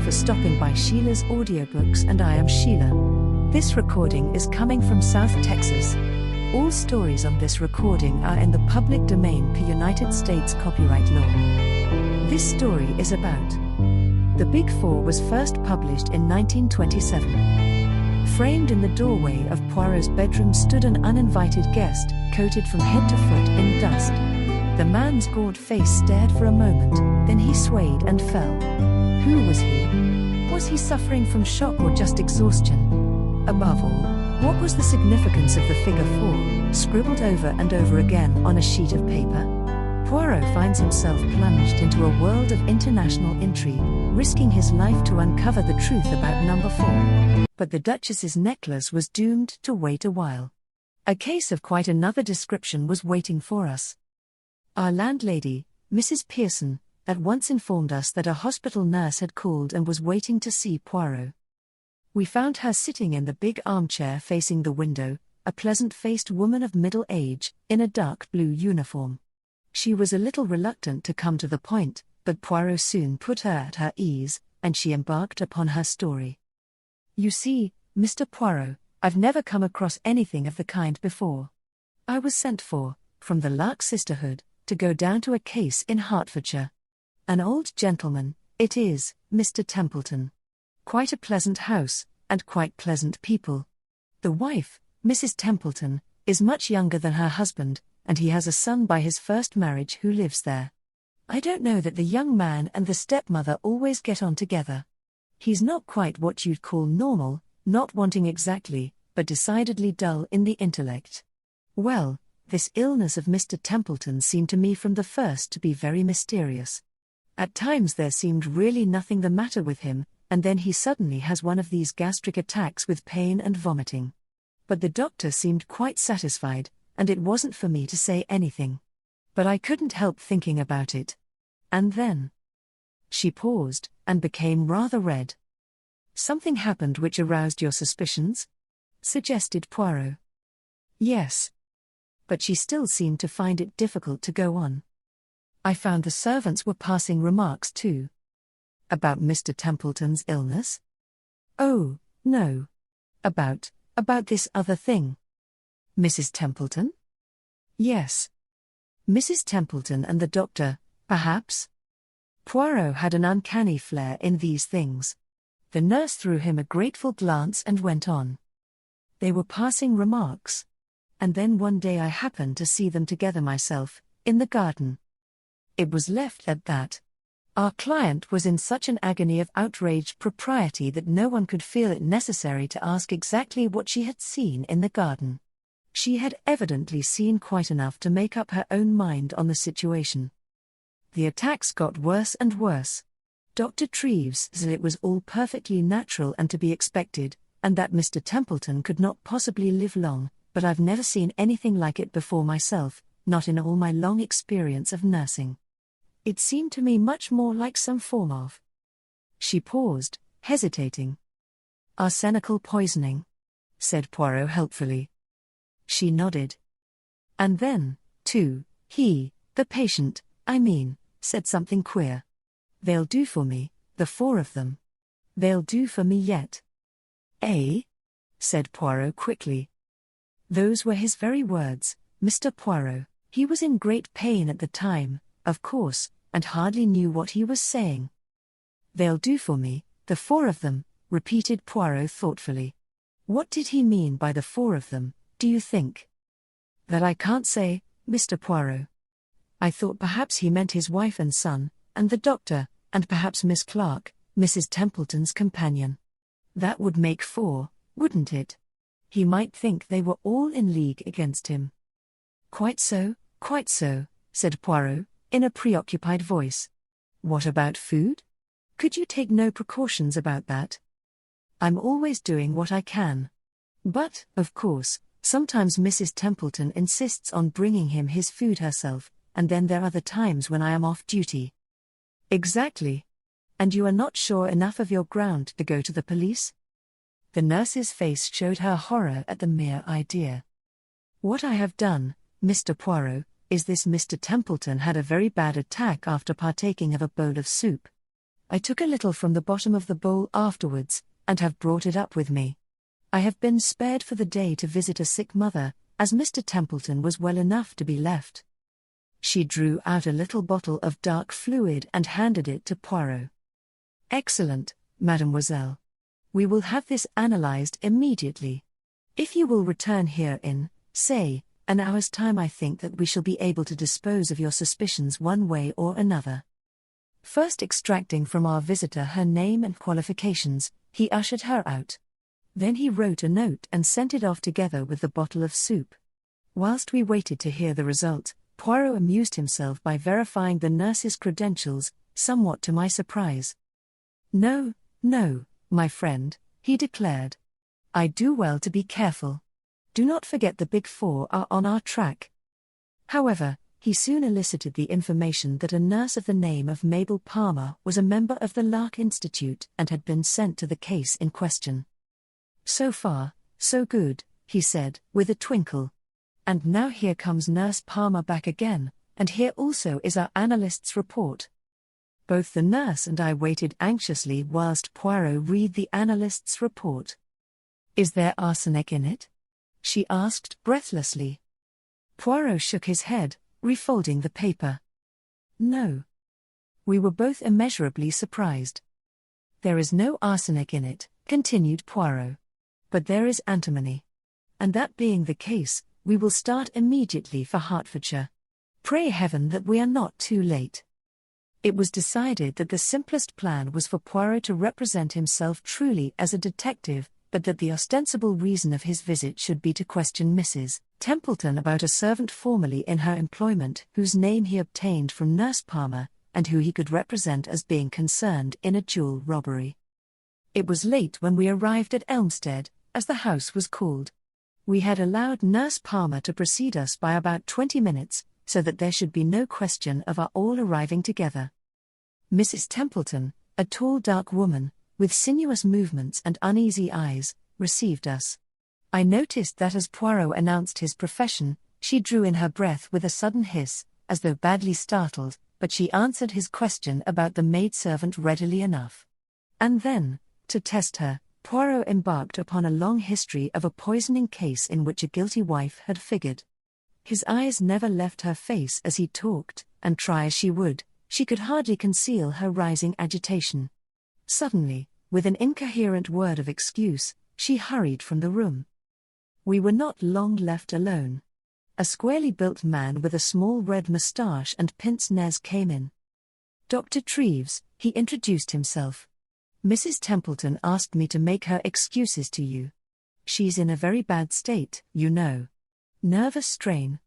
for stopping by Sheila's Audiobooks, and I am Sheila. This recording is coming from South Texas. All stories on this recording are in the public domain per United States copyright law. This story is about The Big Four was first published in 1927. Framed in the doorway of Poirot's bedroom stood an uninvited guest, coated from head to foot in dust. The man's gaunt face stared for a moment, then he swayed and fell. Who was he? Was he suffering from shock or just exhaustion? Above all, what was the significance of the figure 4, scribbled over and over again on a sheet of paper? Poirot finds himself plunged into a world of international intrigue, risking his life to uncover the truth about number 4. But the Duchess's necklace was doomed to wait a while. A case of quite another description was waiting for us. Our landlady, Mrs. Pearson, at once informed us that a hospital nurse had called and was waiting to see Poirot. We found her sitting in the big armchair facing the window, a pleasant-faced woman of middle age, in a dark blue uniform. She was a little reluctant to come to the point, but Poirot soon put her at her ease, and she embarked upon her story. "You see, Mr. Poirot, I've never come across anything of the kind before. I was sent for, from the Lark Sisterhood, to go down to a case in Hertfordshire. An old gentleman, it is, Mr. Templeton. Quite a pleasant house, and quite pleasant people. The wife, Mrs. Templeton, is much younger than her husband, and he has a son by his first marriage who lives there. I don't know that the young man and the stepmother always get on together. He's not quite what you'd call normal, not wanting exactly, but decidedly dull in the intellect. Well, this illness of Mr. Templeton seemed to me from the first to be very mysterious. At times there seemed really nothing the matter with him, and then he suddenly has one of these gastric attacks with pain and vomiting. But the doctor seemed quite satisfied, and it wasn't for me to say anything. But I couldn't help thinking about it. And then..." She paused, and became rather red. "Something happened which aroused your suspicions?" suggested Poirot. "Yes." But she still seemed to find it difficult to go on. "I found the servants were passing remarks too." "About Mr. Templeton's illness?" "Oh, no. About this other thing." "Mrs. Templeton?" "Yes." "Mrs. Templeton and the doctor, perhaps?" Poirot had an uncanny flair in these things. The nurse threw him a grateful glance and went on. "They were passing remarks. And then one day I happened to see them together myself, in the garden." It was left at that. Our client was in such an agony of outraged propriety that no one could feel it necessary to ask exactly what she had seen in the garden. She had evidently seen quite enough to make up her own mind on the situation. The attacks got worse and worse. Dr. Treves said it was all perfectly natural and to be expected, and that Mr. Templeton could not possibly live long, but I've never seen anything like it before myself, not in all my long experience of nursing. It seemed to me much more like some form of..." She paused, hesitating. "Arsenical poisoning," said Poirot helpfully. She nodded. "And then, too, he, the patient, I mean, said something queer. 'They'll do for me, the 4 of them. They'll do for me yet.'" "Eh?" said Poirot quickly. "Those were his very words, Mr. Poirot. He was in great pain at the time, of course, and hardly knew what he was saying." "They'll do for me, the 4 of them," repeated Poirot thoughtfully. "What did he mean by the 4 of them, do you think?" "That I can't say, Mr. Poirot. I thought perhaps he meant his wife and son, and the doctor, and perhaps Miss Clark, Mrs. Templeton's companion. That would make 4, wouldn't it? He might think they were all in league against him." Quite so," said Poirot, in a preoccupied voice. "What about food? Could you take no precautions about that?" "I'm always doing what I can. But, of course, sometimes Mrs. Templeton insists on bringing him his food herself, and then there are the times when I am off duty." "Exactly. And you are not sure enough of your ground to go to the police?" The nurse's face showed her horror at the mere idea. "What I have done, Mr. Poirot, is this: Mr. Templeton had a very bad attack after partaking of a bowl of soup. I took a little from the bottom of the bowl afterwards, and have brought it up with me. I have been spared for the day to visit a sick mother, as Mr. Templeton was well enough to be left. She drew out a little bottle of dark fluid and handed it to Poirot. Excellent, mademoiselle. We will have this analyzed immediately. If you will return here in, say, an hour's time, I think that we shall be able to dispose of your suspicions one way or another. First extracting from our visitor her name and qualifications, he ushered her out. Then he wrote a note and sent it off together with the bottle of soup. Whilst we waited to hear the result, Poirot amused himself by verifying the nurse's credentials, somewhat to my surprise. No, my friend, he declared. I do well to be careful. Do not forget the Big Four are on our track. However, he soon elicited the information that a nurse of the name of Mabel Palmer was a member of the Lark Institute and had been sent to the case in question. So far, so good, he said, with a twinkle. And now here comes Nurse Palmer back again, and here also is our analyst's report. Both the nurse and I waited anxiously whilst Poirot read the analyst's report. Is there arsenic in it? She asked breathlessly. Poirot shook his head, refolding the paper. No. We were both immeasurably surprised. There is no arsenic in it, continued Poirot. But there is antimony. And that being the case, we will start immediately for Hertfordshire. Pray heaven that we are not too late. It was decided that the simplest plan was for Poirot to represent himself truly as a detective, but that the ostensible reason of his visit should be to question Mrs. Templeton about a servant formerly in her employment whose name he obtained from Nurse Palmer, and who he could represent as being concerned in a jewel robbery. It was late when we arrived at Elmstead, as the house was called. We had allowed Nurse Palmer to precede us by about 20 minutes, so that there should be no question of our all arriving together. Mrs. Templeton, a tall dark woman, with sinuous movements and uneasy eyes, received us. I noticed that as Poirot announced his profession, she drew in her breath with a sudden hiss, as though badly startled, but she answered his question about the maidservant readily enough. And then, to test her, Poirot embarked upon a long history of a poisoning case in which a guilty wife had figured. His eyes never left her face as he talked, and try as she would, she could hardly conceal her rising agitation. Suddenly, with an incoherent word of excuse, she hurried from the room. We were not long left alone. A squarely built man with a small red moustache and pince-nez came in. Dr. Treves, he introduced himself. Mrs. Templeton asked me to make her excuses to you. She's in a very bad state, you know. Nervous strain.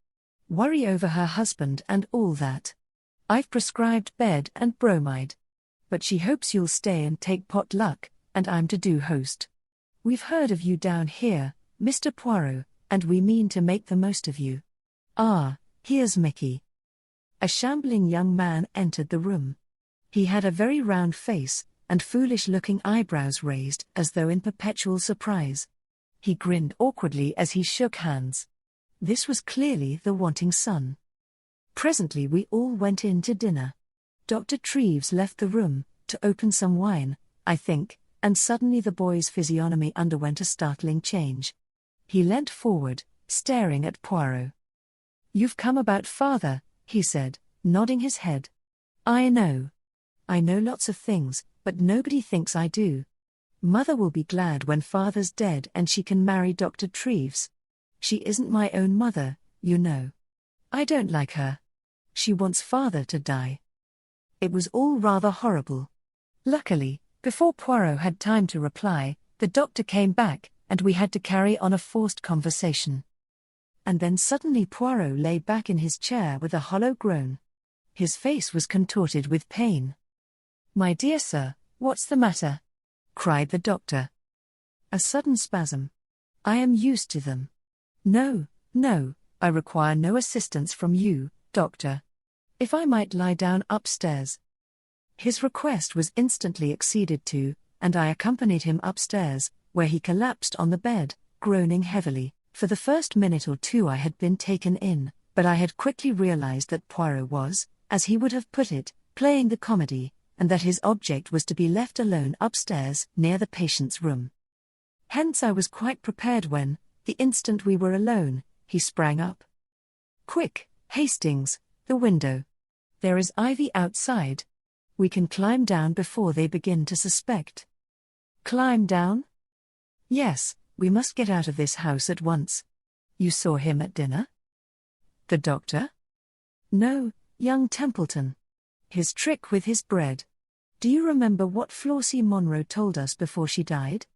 Worry over her husband and all that. I've prescribed bed and bromide. But she hopes you'll stay and take pot luck, and I'm to do host. We've heard of you down here, Mr. Poirot, and we mean to make the most of you. Ah, here's Mickey. A shambling young man entered the room. He had a very round face, and foolish-looking eyebrows raised as though in perpetual surprise. He grinned awkwardly as he shook hands. This was clearly the wanting son. Presently we all went in to dinner. Dr. Treves left the room, to open some wine, I think, and suddenly the boy's physiognomy underwent a startling change. He leant forward, staring at Poirot. "You've come about father," he said, nodding his head. I know lots of things, but nobody thinks I do. Mother will be glad when father's dead and she can marry Dr. Treves. She isn't my own mother, you know. I don't like her. She wants father to die. It was all rather horrible. Luckily, before Poirot had time to reply, the doctor came back, and we had to carry on a forced conversation. And then suddenly Poirot lay back in his chair with a hollow groan. His face was contorted with pain. "My dear sir, what's the matter?" cried the doctor. "A sudden spasm. I am used to them. No, I require no assistance from you, doctor. If I might lie down upstairs." His request was instantly acceded to, and I accompanied him upstairs, where he collapsed on the bed, groaning heavily. For the first minute or two I had been taken in, but I had quickly realized that Poirot was, as he would have put it, playing the comedy, and that his object was to be left alone upstairs, near the patient's room. Hence I was quite prepared when, the instant we were alone, he sprang up. "Quick, Hastings, the window. There is ivy outside. We can climb down before they begin to suspect." "Climb down?" "Yes, we must get out of this house at once. You saw him at dinner?" "The doctor?" "No, young Templeton. His trick with his bread. Do you remember what Flossie Monroe told us before she died?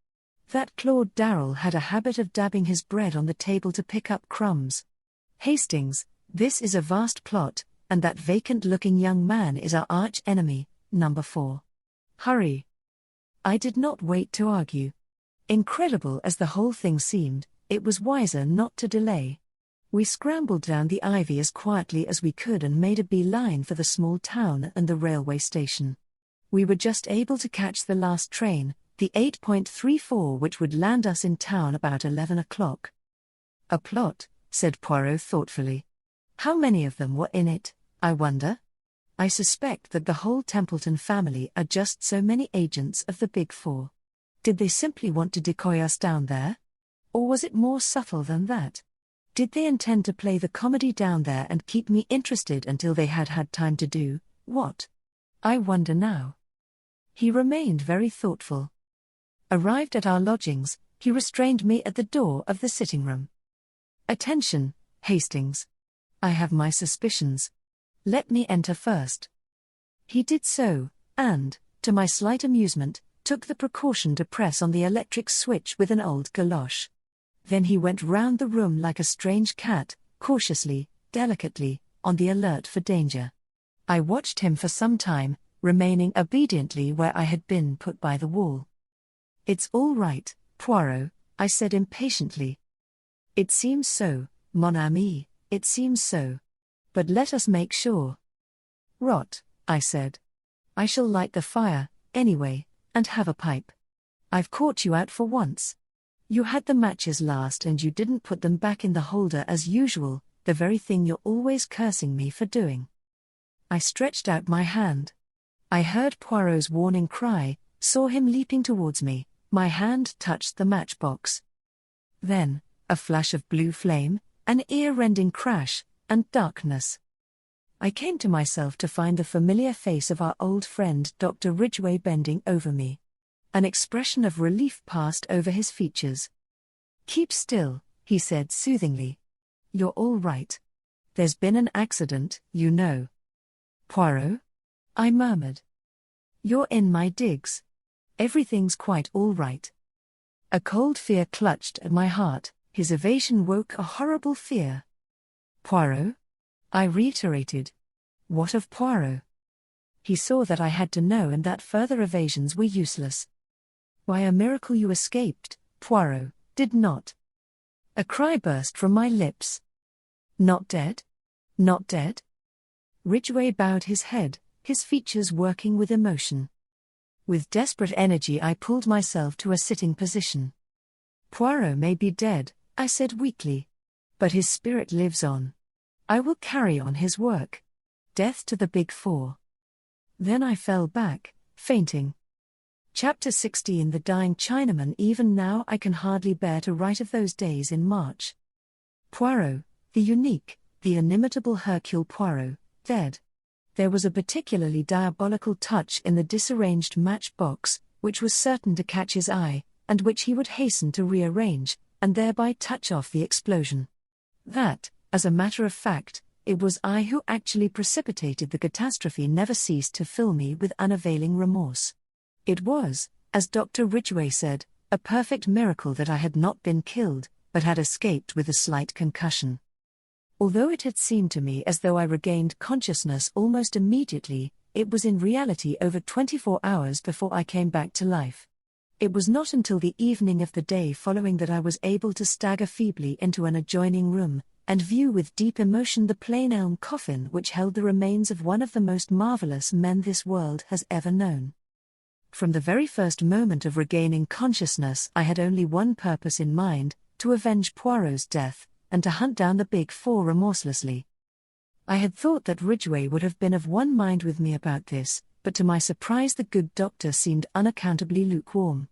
That Claude Darrell had a habit of dabbing his bread on the table to pick up crumbs. Hastings, this is a vast plot, and that vacant-looking young man is our arch-enemy, number 4. Hurry." I did not wait to argue. Incredible as the whole thing seemed, it was wiser not to delay. We scrambled down the ivy as quietly as we could and made a beeline for the small town and the railway station. We were just able to catch the last train, the 8.34, which would land us in town about 11 o'clock. "A plot," said Poirot thoughtfully. "How many of them were in it, I wonder? I suspect that the whole Templeton family are just so many agents of the Big Four. Did they simply want to decoy us down there? Or was it more subtle than that? Did they intend to play the comedy down there and keep me interested until they had had time to do what? I wonder now." He remained very thoughtful. Arrived at our lodgings, he restrained me at the door of the sitting room. "Attention, Hastings. I have my suspicions. Let me enter first." He did so, and, to my slight amusement, took the precaution to press on the electric switch with an old galoche. Then he went round the room like a strange cat, cautiously, delicately, on the alert for danger. I watched him for some time, remaining obediently where I had been put by the wall. "It's all right, Poirot," I said impatiently. "It seems so, mon ami, it seems so. But let us make sure." "Rot," I said. "I shall light the fire, anyway, and have a pipe. I've caught you out for once. You had the matches last and you didn't put them back in the holder as usual, the very thing you're always cursing me for doing." I stretched out my hand. I heard Poirot's warning cry, saw him leaping towards me, my hand touched the matchbox. Then, a flash of blue flame, an ear-rending crash, and darkness. I came to myself to find the familiar face of our old friend Dr. Ridgway bending over me. An expression of relief passed over his features. "Keep still," he said soothingly. "You're all right. There's been an accident, you know." "Poirot?" I murmured. "You're in my digs. Everything's quite all right." A cold fear clutched at my heart, his evasion woke a horrible fear. "Poirot?" I reiterated. "What of Poirot?" He saw that I had to know and that further evasions were useless. "By a miracle you escaped, Poirot, did not." A cry burst from my lips. "Not dead? Not dead?" Ridgway bowed his head, his features working with emotion. With desperate energy I pulled myself to a sitting position. "Poirot may be dead," I said weakly. "But his spirit lives on. I will carry on his work. Death to the Big Four." Then I fell back, fainting. Chapter 16. The Dying Chinaman. Even now I can hardly bear to write of those days in March. Poirot, the unique, the inimitable Hercule Poirot, dead. There was a particularly diabolical touch in the disarranged matchbox, which was certain to catch his eye, and which he would hasten to rearrange, and thereby touch off the explosion. That, as a matter of fact, it was I who actually precipitated the catastrophe never ceased to fill me with unavailing remorse. It was, as Dr. Ridgway said, a perfect miracle that I had not been killed, but had escaped with a slight concussion. Although it had seemed to me as though I regained consciousness almost immediately, it was in reality over 24 hours before I came back to life. It was not until the evening of the day following that I was able to stagger feebly into an adjoining room, and view with deep emotion the plain elm coffin which held the remains of one of the most marvelous men this world has ever known. From the very first moment of regaining consciousness I had only one purpose in mind, to avenge Poirot's death, and to hunt down the Big Four remorselessly. I had thought that Ridgway would have been of one mind with me about this, but to my surprise the good doctor seemed unaccountably lukewarm.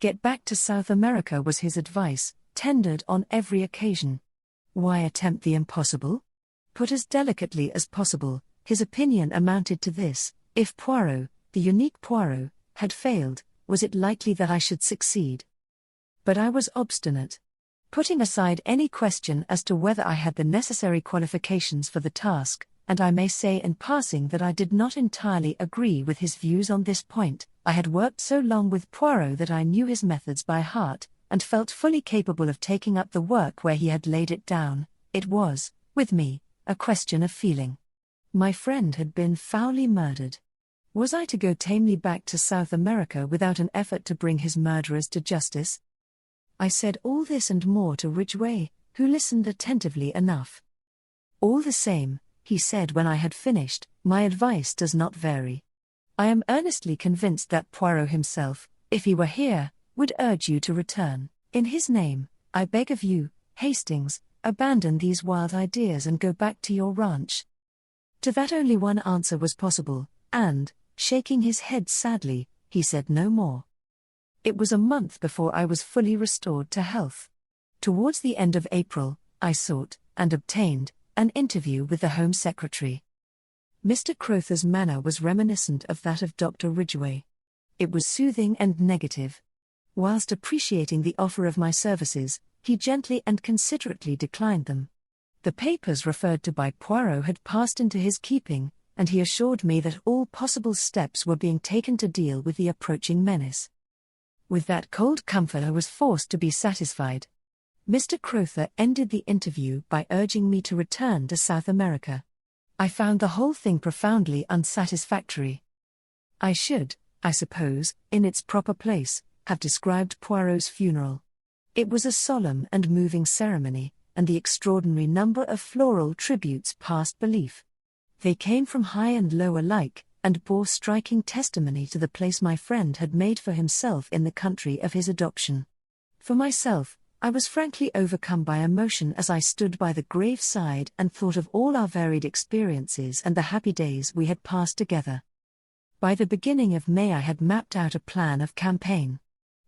Get back to South America was his advice, tendered on every occasion. Why attempt the impossible? Put as delicately as possible, his opinion amounted to this: if Poirot, the unique Poirot, had failed, was it likely that I should succeed? But I was obstinate. Putting aside any question as to whether I had the necessary qualifications for the task, and I may say in passing that I did not entirely agree with his views on this point, I had worked so long with Poirot that I knew his methods by heart, and felt fully capable of taking up the work where he had laid it down. It was, with me, a question of feeling. My friend had been foully murdered. Was I to go tamely back to South America without an effort to bring his murderers to justice? I said all this and more to Ridgway, who listened attentively enough. All the same, he said when I had finished, my advice does not vary. I am earnestly convinced that Poirot himself, if he were here, would urge you to return. In his name, I beg of you, Hastings, abandon these wild ideas and go back to your ranch. To that only one answer was possible, and, shaking his head sadly, he said no more. It was a month before I was fully restored to health. Towards the end of April, I sought, and obtained, an interview with the Home Secretary. Mr. Crowther's manner was reminiscent of that of Dr. Ridgway. It was soothing and negative. Whilst appreciating the offer of my services, he gently and considerately declined them. The papers referred to by Poirot had passed into his keeping, and he assured me that all possible steps were being taken to deal with the approaching menace. With that cold comfort I was forced to be satisfied. Mr. Crowther ended the interview by urging me to return to South America. I found the whole thing profoundly unsatisfactory. I should, I suppose, in its proper place, have described Poirot's funeral. It was a solemn and moving ceremony, and the extraordinary number of floral tributes passed belief. They came from high and low alike, and bore striking testimony to the place my friend had made for himself in the country of his adoption. For myself, I was frankly overcome by emotion as I stood by the graveside and thought of all our varied experiences and the happy days we had passed together. By the beginning of May I had mapped out a plan of campaign.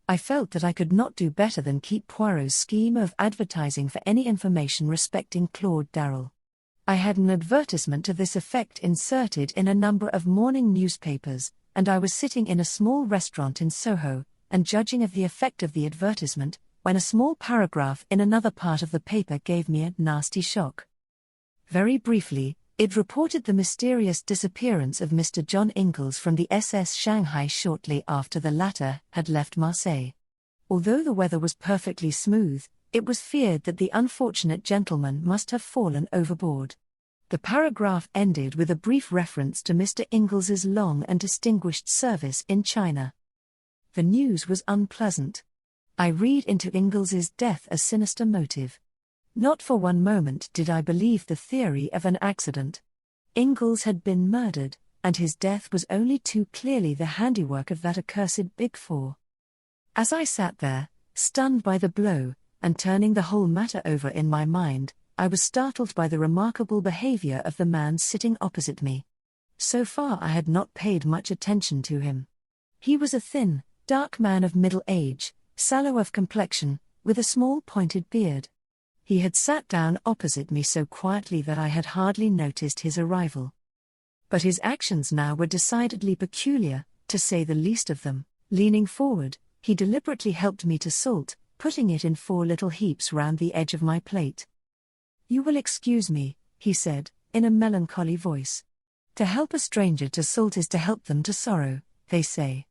I felt that I could not do better than keep Poirot's scheme of advertising for any information respecting Claude Darrell. I had an advertisement to this effect inserted in a number of morning newspapers, and I was sitting in a small restaurant in Soho, and judging of the effect of the advertisement, when a small paragraph in another part of the paper gave me a nasty shock. Very briefly, it reported the mysterious disappearance of Mr. John Ingalls from the SS Shanghai shortly after the latter had left Marseille. Although the weather was perfectly smooth, it was feared that the unfortunate gentleman must have fallen overboard. The paragraph ended with a brief reference to Mr. Ingles's long and distinguished service in China. The news was unpleasant. I read into Ingles's death a sinister motive. Not for one moment did I believe the theory of an accident. Ingalls had been murdered, and his death was only too clearly the handiwork of that accursed Big Four. As I sat there, stunned by the blow, and turning the whole matter over in my mind, I was startled by the remarkable behavior of the man sitting opposite me. So far I had not paid much attention to him. He was a thin, dark man of middle age, sallow of complexion, with a small pointed beard. He had sat down opposite me so quietly that I had hardly noticed his arrival. But his actions now were decidedly peculiar, to say the least of them. Leaning forward, he deliberately helped me to salt, putting it in 4 little heaps round the edge of my plate. "You will excuse me," he said, in a melancholy voice. "To help a stranger to salt is to help them to sorrow, they say.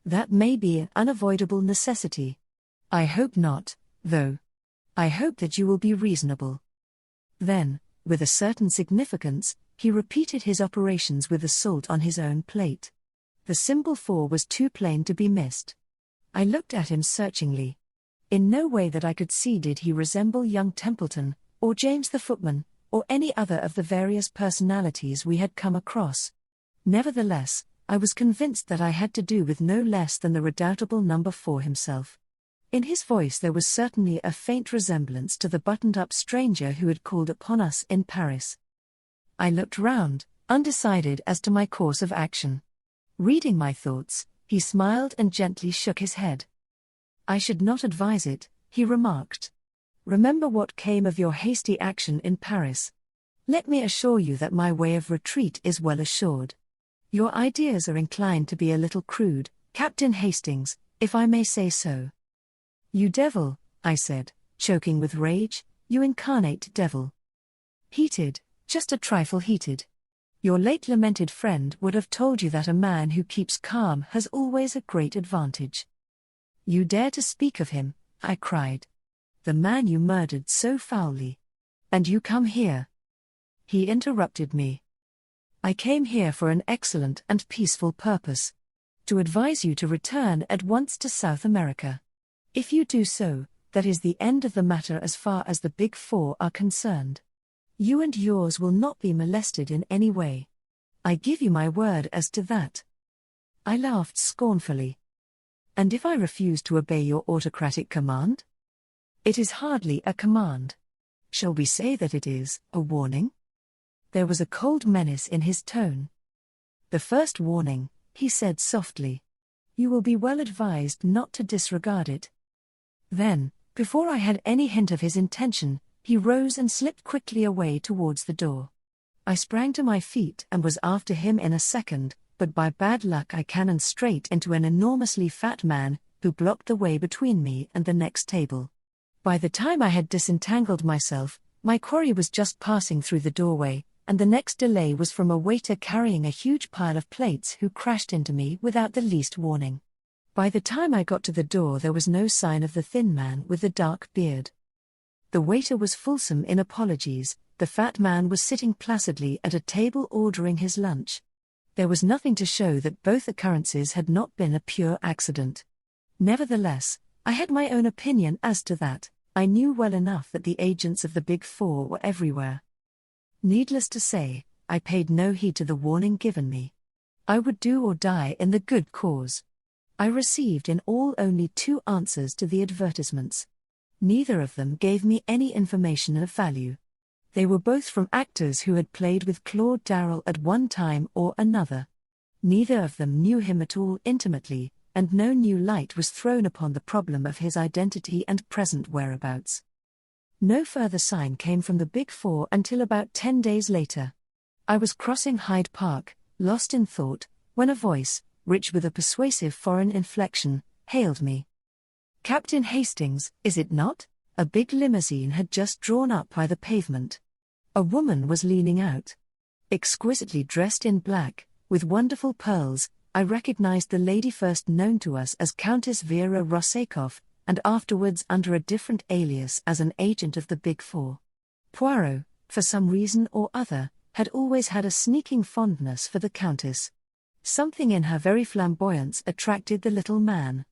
That may be an unavoidable necessity. I hope not, though. I hope that you will be reasonable." Then, with a certain significance, he repeated his operations with the salt on his own plate. The symbol 4 was too plain to be missed. I looked at him searchingly. In no way that I could see did he resemble young Templeton, or James the footman, or any other of the various personalities we had come across. Nevertheless, I was convinced that I had to do with no less than the redoubtable number 4 himself. In his voice there was certainly a faint resemblance to the buttoned-up stranger who had called upon us in Paris. I looked round, undecided as to my course of action. Reading my thoughts, he smiled and gently shook his head. "I should not advise it," he remarked. "Remember what came of your hasty action in Paris. Let me assure you that my way of retreat is well assured. Your ideas are inclined to be a little crude, Captain Hastings, if I may say so." "You devil," I said, choking with rage, "you incarnate devil." "Heated, just a trifle heated. Your late lamented friend would have told you that a man who keeps calm has always a great advantage." "You dare to speak of him," I cried. "The man you murdered so foully. And you come here." He interrupted me. "I came here for an excellent and peaceful purpose. To advise you to return at once to South America. If you do so, that is the end of the matter as far as the Big Four are concerned. You and yours will not be molested in any way. I give you my word as to that." I laughed scornfully. "And if I refuse to obey your autocratic command?" "It is hardly a command. Shall we say that it is a warning?" There was a cold menace in his tone. "The first warning," he said softly. "You will be well advised not to disregard it." Then, before I had any hint of his intention, he rose and slipped quickly away towards the door. I sprang to my feet and was after him in a second, but by bad luck I cannoned straight into an enormously fat man, who blocked the way between me and the next table. By the time I had disentangled myself, my quarry was just passing through the doorway, and the next delay was from a waiter carrying a huge pile of plates who crashed into me without the least warning. By the time I got to the door there was no sign of the thin man with the dark beard. The waiter was fulsome in apologies, the fat man was sitting placidly at a table ordering his lunch. There was nothing to show that both occurrences had not been a pure accident. Nevertheless, I had my own opinion as to that. I knew well enough that the agents of the Big Four were everywhere. Needless to say, I paid no heed to the warning given me. I would do or die in the good cause. I received in all only 2 answers to the advertisements. Neither of them gave me any information of value. They were both from actors who had played with Claude Darrell at one time or another. Neither of them knew him at all intimately, and no new light was thrown upon the problem of his identity and present whereabouts. No further sign came from the Big Four until about 10 days later. I was crossing Hyde Park, lost in thought, when a voice, rich with a persuasive foreign inflection, hailed me. "Captain Hastings, is it not?" A big limousine had just drawn up by the pavement. A woman was leaning out. Exquisitely dressed in black, with wonderful pearls, I recognized the lady first known to us as Countess Vera Rossakoff, and afterwards under a different alias as an agent of the Big Four. Poirot, for some reason or other, had always had a sneaking fondness for the Countess. Something in her very flamboyance attracted the little man.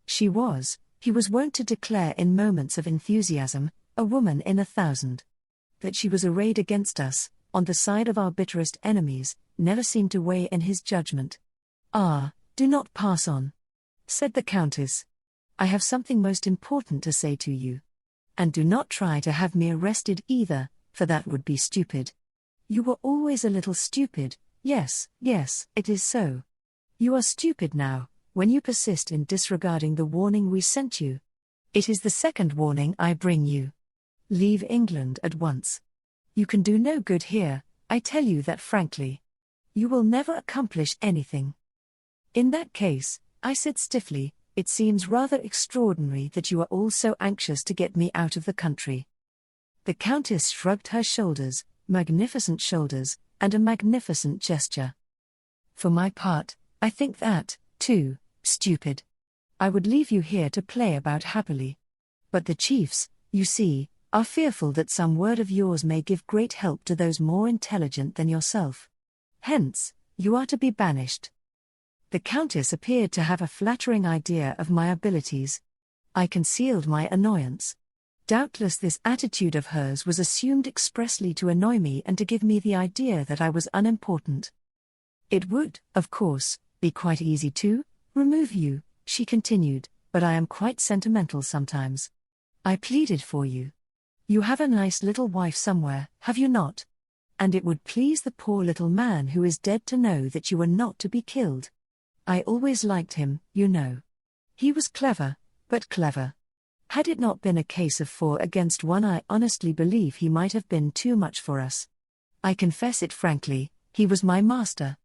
She was, he was wont to declare in moments of enthusiasm, a woman in 1,000. That she was arrayed against us, on the side of our bitterest enemies, never seemed to weigh in his judgment. "Ah, do not pass on," said the Countess. "I have something most important to say to you. And do not try to have me arrested either, for that would be stupid. You were always a little stupid, yes, it is so. You are stupid now, when you persist in disregarding the warning we sent you. It is the second warning I bring you. Leave England at once. You can do no good here, I tell you that frankly. You will never accomplish anything." "In that case," I said stiffly, "it seems rather extraordinary that you are all so anxious to get me out of the country." The Countess shrugged her shoulders, magnificent shoulders, and a magnificent gesture. "For my part, I think that, too, stupid. I would leave you here to play about happily. But the chiefs, you see, are fearful that some word of yours may give great help to those more intelligent than yourself. Hence, you are to be banished." The Countess appeared to have a flattering idea of my abilities. I concealed my annoyance. Doubtless this attitude of hers was assumed expressly to annoy me and to give me the idea that I was unimportant. "It would, of course, be quite easy to remove you," she continued, "but I am quite sentimental sometimes. I pleaded for you. You have a nice little wife somewhere, have you not? And it would please the poor little man who is dead to know that you were not to be killed. I always liked him, you know. He was clever, but clever. Had it not been a case of 4 against 1, I honestly believe he might have been too much for us. I confess it frankly, he was my master.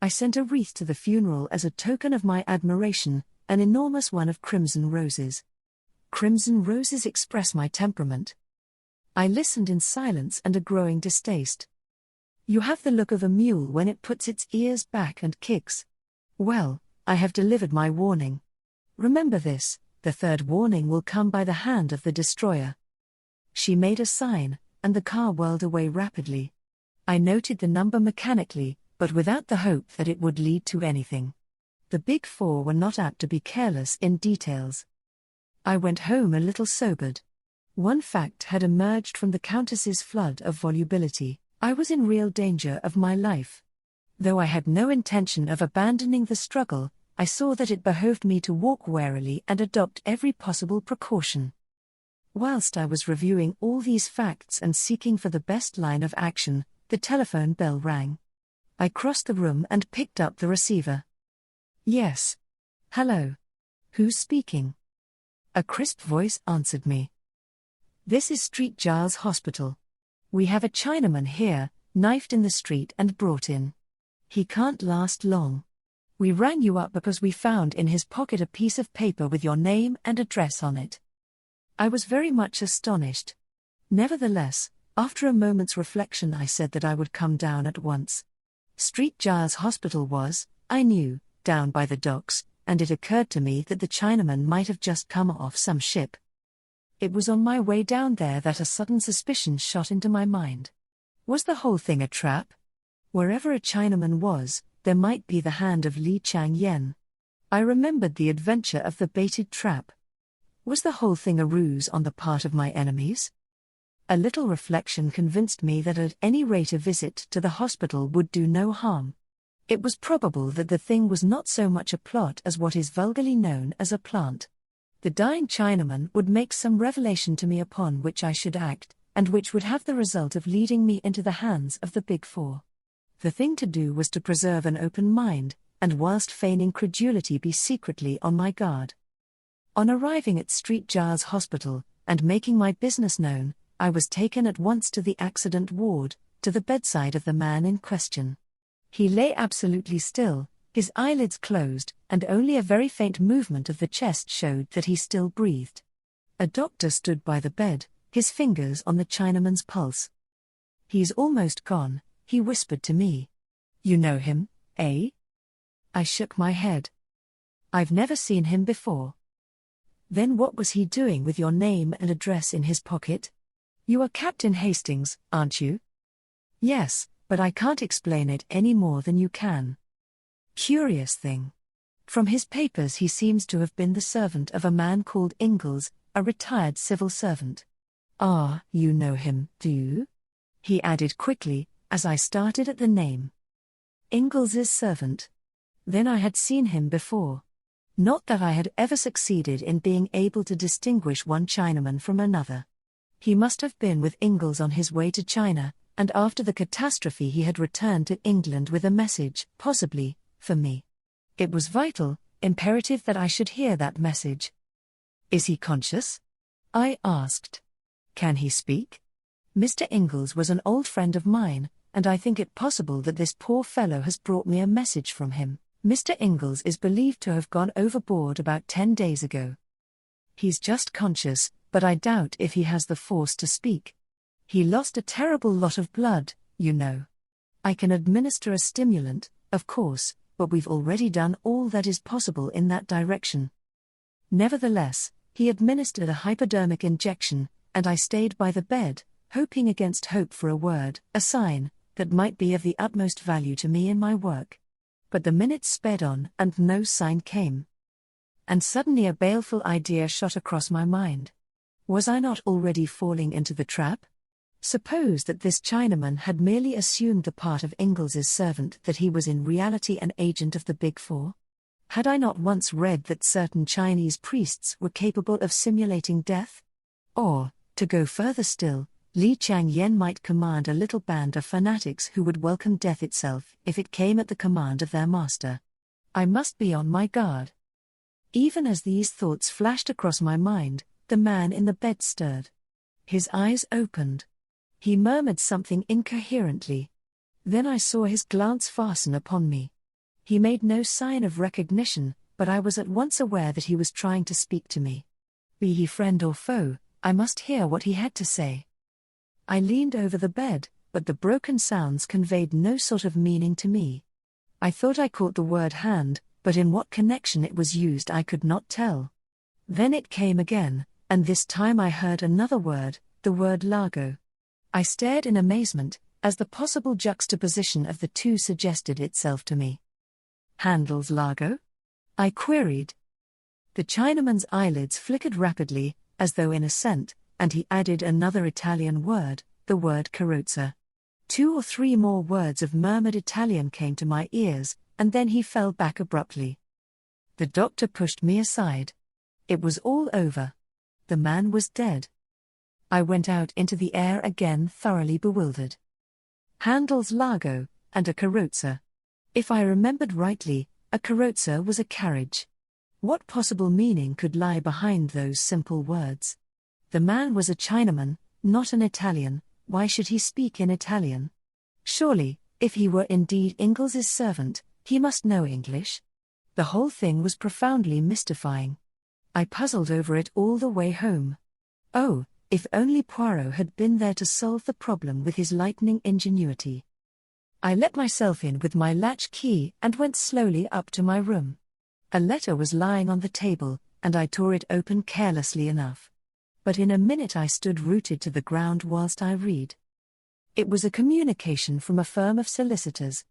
I sent a wreath to the funeral as a token of my admiration, an enormous one of crimson roses. Crimson roses express my temperament. I listened in silence and a growing distaste. You have the look of a mule when it puts its ears back and kicks. Well, I have delivered my warning. Remember this, the third warning will come by the hand of the destroyer. She made a sign, and the car whirled away rapidly. I noted the number mechanically, but without the hope that it would lead to anything. The Big Four were not apt to be careless in details. I went home a little sobered. One fact had emerged from the Countess's flood of volubility: I was in real danger of my life. Though I had no intention of abandoning the struggle, I saw that it behoved me to walk warily and adopt every possible precaution. Whilst I was reviewing all these facts and seeking for the best line of action, the telephone bell rang. I crossed the room and picked up the receiver. Yes. Hello. Who's speaking? A crisp voice answered me. This is St. Giles Hospital. We have a Chinaman here, knifed in the street and brought in. He can't last long. We rang you up because we found in his pocket a piece of paper with your name and address on it. I was very much astonished. Nevertheless, after a moment's reflection, I said that I would come down at once. St. Giles Hospital was, I knew, down by the docks, and it occurred to me that the Chinaman might have just come off some ship. It was on my way down there that a sudden suspicion shot into my mind. Was the whole thing a trap? Wherever a Chinaman was, there might be the hand of Li Chang-yen. I remembered the adventure of the baited trap. Was the whole thing a ruse on the part of my enemies? A little reflection convinced me that at any rate a visit to the hospital would do no harm. It was probable that the thing was not so much a plot as what is vulgarly known as a plant. The dying Chinaman would make some revelation to me upon which I should act, and which would have the result of leading me into the hands of the Big Four. The thing to do was to preserve an open mind, and whilst feigning credulity be secretly on my guard. On arriving at St. Giles Hospital, and making my business known, I was taken at once to the accident ward, to the bedside of the man in question. He lay absolutely still, his eyelids closed, and only a very faint movement of the chest showed that he still breathed. A doctor stood by the bed, his fingers on the Chinaman's pulse. He's almost gone, he whispered to me. You know him, eh? I shook my head. I've never seen him before. Then what was he doing with your name and address in his pocket? You are Captain Hastings, aren't you? Yes, but I can't explain it any more than you can. Curious thing. From his papers he seems to have been the servant of a man called Ingalls, a retired civil servant. Ah, you know him, do you? He added quickly, as I started at the name. Ingalls' servant. Then I had seen him before. Not that I had ever succeeded in being able to distinguish one Chinaman from another. He must have been with Ingalls on his way to China, and after the catastrophe he had returned to England with a message, possibly, for me. It was vital, imperative that I should hear that message. Is he conscious? I asked. Can he speak? Mr. Ingalls was an old friend of mine, and I think it possible that this poor fellow has brought me a message from him. Mr. Ingalls is believed to have gone overboard about 10 days ago. He's just conscious, but I doubt if he has the force to speak. He lost a terrible lot of blood, you know. I can administer a stimulant, of course, but we've already done all that is possible in that direction. Nevertheless, he administered a hypodermic injection, and I stayed by the bed, hoping against hope for a word, a sign, that might be of the utmost value to me in my work. But the minutes sped on and no sign came. And suddenly a baleful idea shot across my mind. Was I not already falling into the trap? Suppose that this Chinaman had merely assumed the part of Ingalls' servant, that he was in reality an agent of the Big Four? Had I not once read that certain Chinese priests were capable of simulating death? Or, to go further still, Li Chang-yen might command a little band of fanatics who would welcome death itself if it came at the command of their master. I must be on my guard. Even as these thoughts flashed across my mind, the man in the bed stirred. His eyes opened. He murmured something incoherently. Then I saw his glance fasten upon me. He made no sign of recognition, but I was at once aware that he was trying to speak to me. Be he friend or foe, I must hear what he had to say. I leaned over the bed, but the broken sounds conveyed no sort of meaning to me. I thought I caught the word hand, but in what connection it was used I could not tell. Then it came again, and this time I heard another word, the word Largo. I stared in amazement, as the possible juxtaposition of the two suggested itself to me. Handel's Largo? I queried. The Chinaman's eyelids flickered rapidly, as though in assent, and he added another Italian word, the word carrozza. 2 or 3 more words of murmured Italian came to my ears, and then he fell back abruptly. The doctor pushed me aside. It was all over. The man was dead. I went out into the air again, thoroughly bewildered. Handel's Largo, and a carrozza. If I remembered rightly, a carrozza was a carriage. What possible meaning could lie behind those simple words? The man was a Chinaman, not an Italian. Why should he speak in Italian? Surely, if he were indeed Ingles's servant, he must know English. The whole thing was profoundly mystifying. I puzzled over it all the way home. Oh, if only Poirot had been there to solve the problem with his lightning ingenuity. I let myself in with my latch key and went slowly up to my room. A letter was lying on the table, and I tore it open carelessly enough. But in a minute I stood rooted to the ground whilst I read. It was a communication from a firm of solicitors.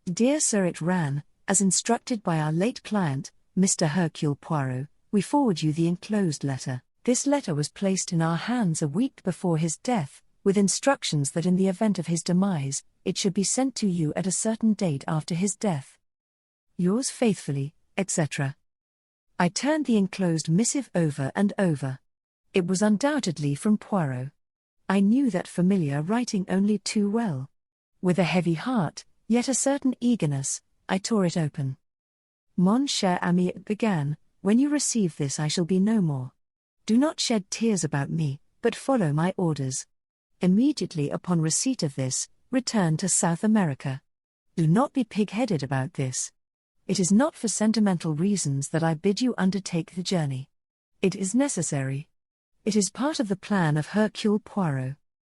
Dear Sir, it ran, as instructed by our late client, Mr. Hercule Poirot, we forward you the enclosed letter. This letter was placed in our hands a week before his death, with instructions that in the event of his demise, it should be sent to you at a certain date after his death. Yours faithfully, etc. I turned the enclosed missive over and over. It was undoubtedly from Poirot. I knew that familiar writing only too well. With a heavy heart, yet a certain eagerness, I tore it open. Mon cher ami, it began, when you receive this I shall be no more. Do not shed tears about me, but follow my orders. Immediately upon receipt of this, return to South America. Do not be pig-headed about this. It is not for sentimental reasons that I bid you undertake the journey. It is necessary. It is part of the plan of Hercule Poirot.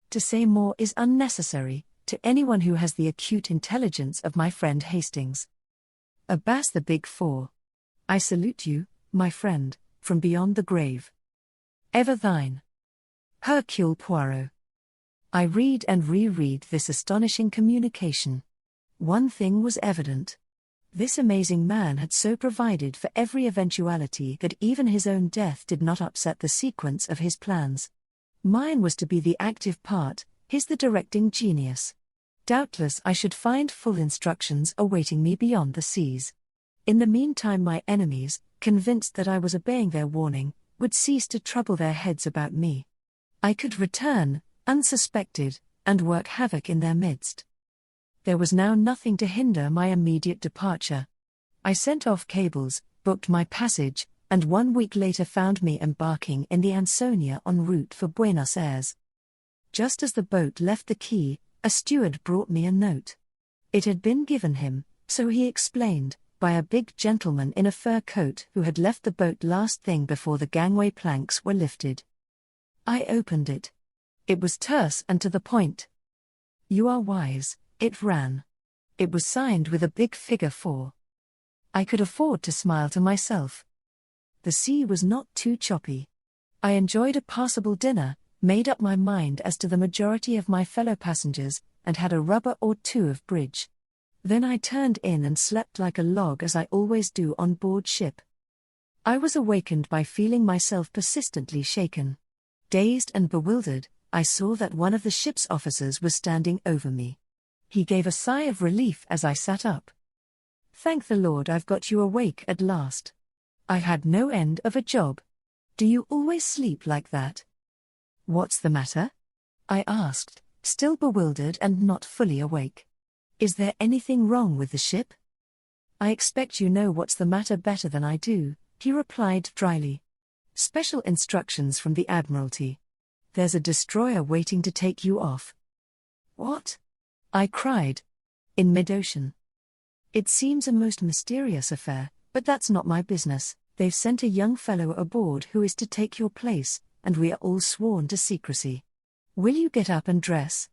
To say more is unnecessary, to anyone who has the acute intelligence of my friend Hastings. Abbas the Big Four. I salute you, my friend, from beyond the grave. Ever thine. Hercule Poirot. I read and reread this astonishing communication. One thing was evident. This amazing man had so provided for every eventuality that even his own death did not upset the sequence of his plans. Mine was to be the active part, his the directing genius. Doubtless I should find full instructions awaiting me beyond the seas. In the meantime my enemies, convinced that I was obeying their warning, would cease to trouble their heads about me. I could return, unsuspected, and work havoc in their midst. There was now nothing to hinder my immediate departure. I sent off cables, booked my passage, and 1 week later found me embarking in the Ansonia en route for Buenos Aires. Just as the boat left the quay, a steward brought me a note. It had been given him, so he explained, by a big gentleman in a fur coat who had left the boat last thing before the gangway planks were lifted. I opened it. It was terse and to the point. You are wise, it ran. It was signed with a big figure 4. I could afford to smile to myself. The sea was not too choppy. I enjoyed a passable dinner, made up my mind as to the majority of my fellow passengers, and had a rubber or 2 of bridge. Then I turned in and slept like a log as I always do on board ship. I was awakened by feeling myself persistently shaken. Dazed and bewildered, I saw that one of the ship's officers was standing over me. He gave a sigh of relief as I sat up. Thank the Lord I've got you awake at last. I've had no end of a job. Do you always sleep like that? What's the matter? I asked, still bewildered and not fully awake. Is there anything wrong with the ship? "I expect you know what's the matter better than I do," he replied dryly. "Special instructions from the Admiralty. There's a destroyer waiting to take you off." "What?" I cried. "In mid-ocean. It seems a most mysterious affair, but that's not my business. They've sent a young fellow aboard who is to take your place, and we are all sworn to secrecy. Will you get up and dress?"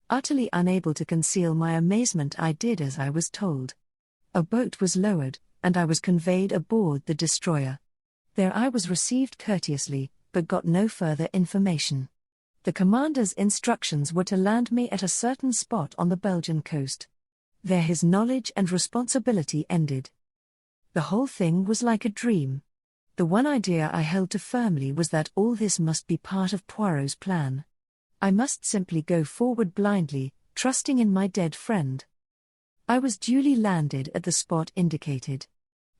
Utterly unable to conceal my amazement, I did as I was told. A boat was lowered, and I was conveyed aboard the destroyer. There I was received courteously, but got no further information. The commander's instructions were to land me at a certain spot on the Belgian coast. There his knowledge and responsibility ended. The whole thing was like a dream. The one idea I held to firmly was that all this must be part of Poirot's plan. I must simply go forward blindly, trusting in my dead friend. I was duly landed at the spot indicated.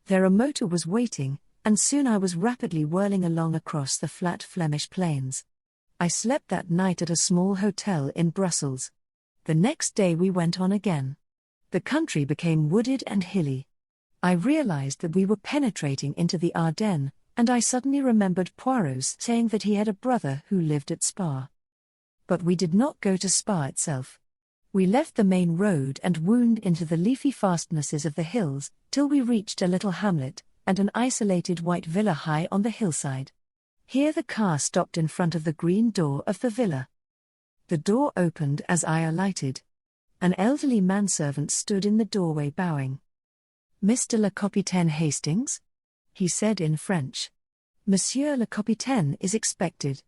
There a motor was waiting, and soon I was rapidly whirling along across the flat Flemish plains. I slept that night at a small hotel in Brussels. The next day we went on again. The country became wooded and hilly. I realized that we were penetrating into the Ardennes, and I suddenly remembered Poirot's saying that he had a brother who lived at Spa. But we did not go to Spa itself. We left the main road and wound into the leafy fastnesses of the hills, till we reached a little hamlet, and an isolated white villa high on the hillside. Here the car stopped in front of the green door of the villa. The door opened as I alighted. An elderly manservant stood in the doorway bowing. "Mr. le Capitaine Hastings?" he said in French. "Monsieur le Capitaine is expected.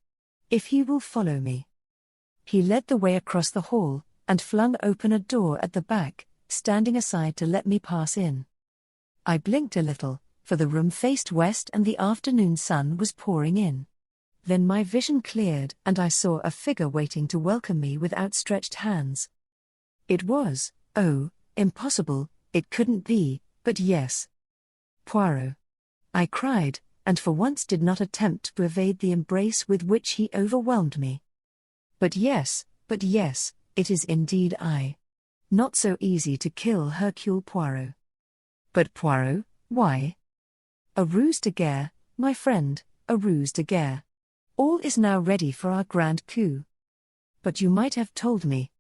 If he will follow me." He led the way across the hall, and flung open a door at the back, standing aside to let me pass in. I blinked a little, for the room faced west and the afternoon sun was pouring in. Then my vision cleared and I saw a figure waiting to welcome me with outstretched hands. It was, oh, impossible, it couldn't be, but yes. "Poirot!" I cried, and for once did not attempt to evade the embrace with which he overwhelmed me. But yes, it is indeed I. Not so easy to kill Hercule Poirot. But Poirot, why? A ruse de guerre, my friend, a ruse de guerre. All is now ready for our grand coup. But you might have told me.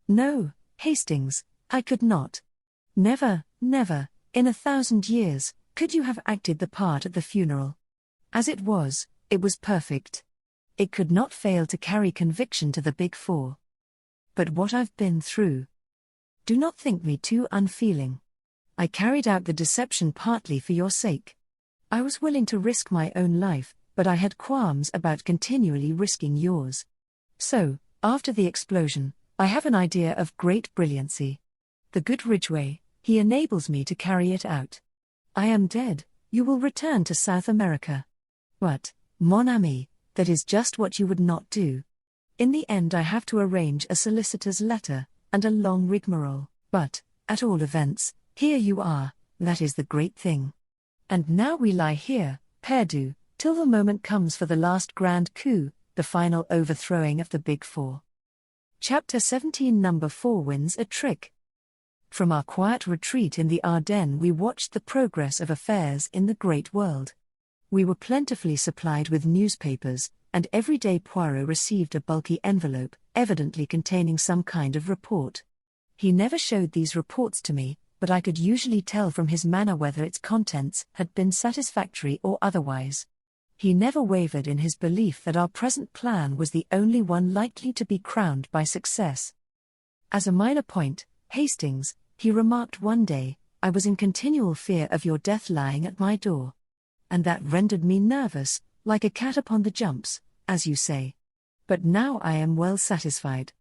No, Hastings, I could not. Never, in 1,000 years, could you have acted the part at the funeral. As it was perfect. It could not fail to carry conviction to the Big Four. But what I've been through. Do not think me too unfeeling. I carried out the deception partly for your sake. I was willing to risk my own life, but I had qualms about continually risking yours. So, after the explosion, I have an idea of great brilliancy. The good Ridgway, he enables me to carry it out. I am dead, you will return to South America. But, mon ami, that is just what you would not do. In the end I have to arrange a solicitor's letter, and a long rigmarole, but, at all events, here you are, that is the great thing. And now we lie here, perdu, till the moment comes for the last grand coup, the final overthrowing of the Big Four. Chapter 17 Number 4 wins a trick. From our quiet retreat in the Ardennes we watched the progress of affairs in the great world. We were plentifully supplied with newspapers, and every day Poirot received a bulky envelope, evidently containing some kind of report. He never showed these reports to me, but I could usually tell from his manner whether its contents had been satisfactory or otherwise. He never wavered in his belief that our present plan was the only one likely to be crowned by success. As a minor point, Hastings, he remarked one day, I was in continual fear of your death lying at my door. And that rendered me nervous, like a cat upon the jumps, as you say. But now I am well satisfied.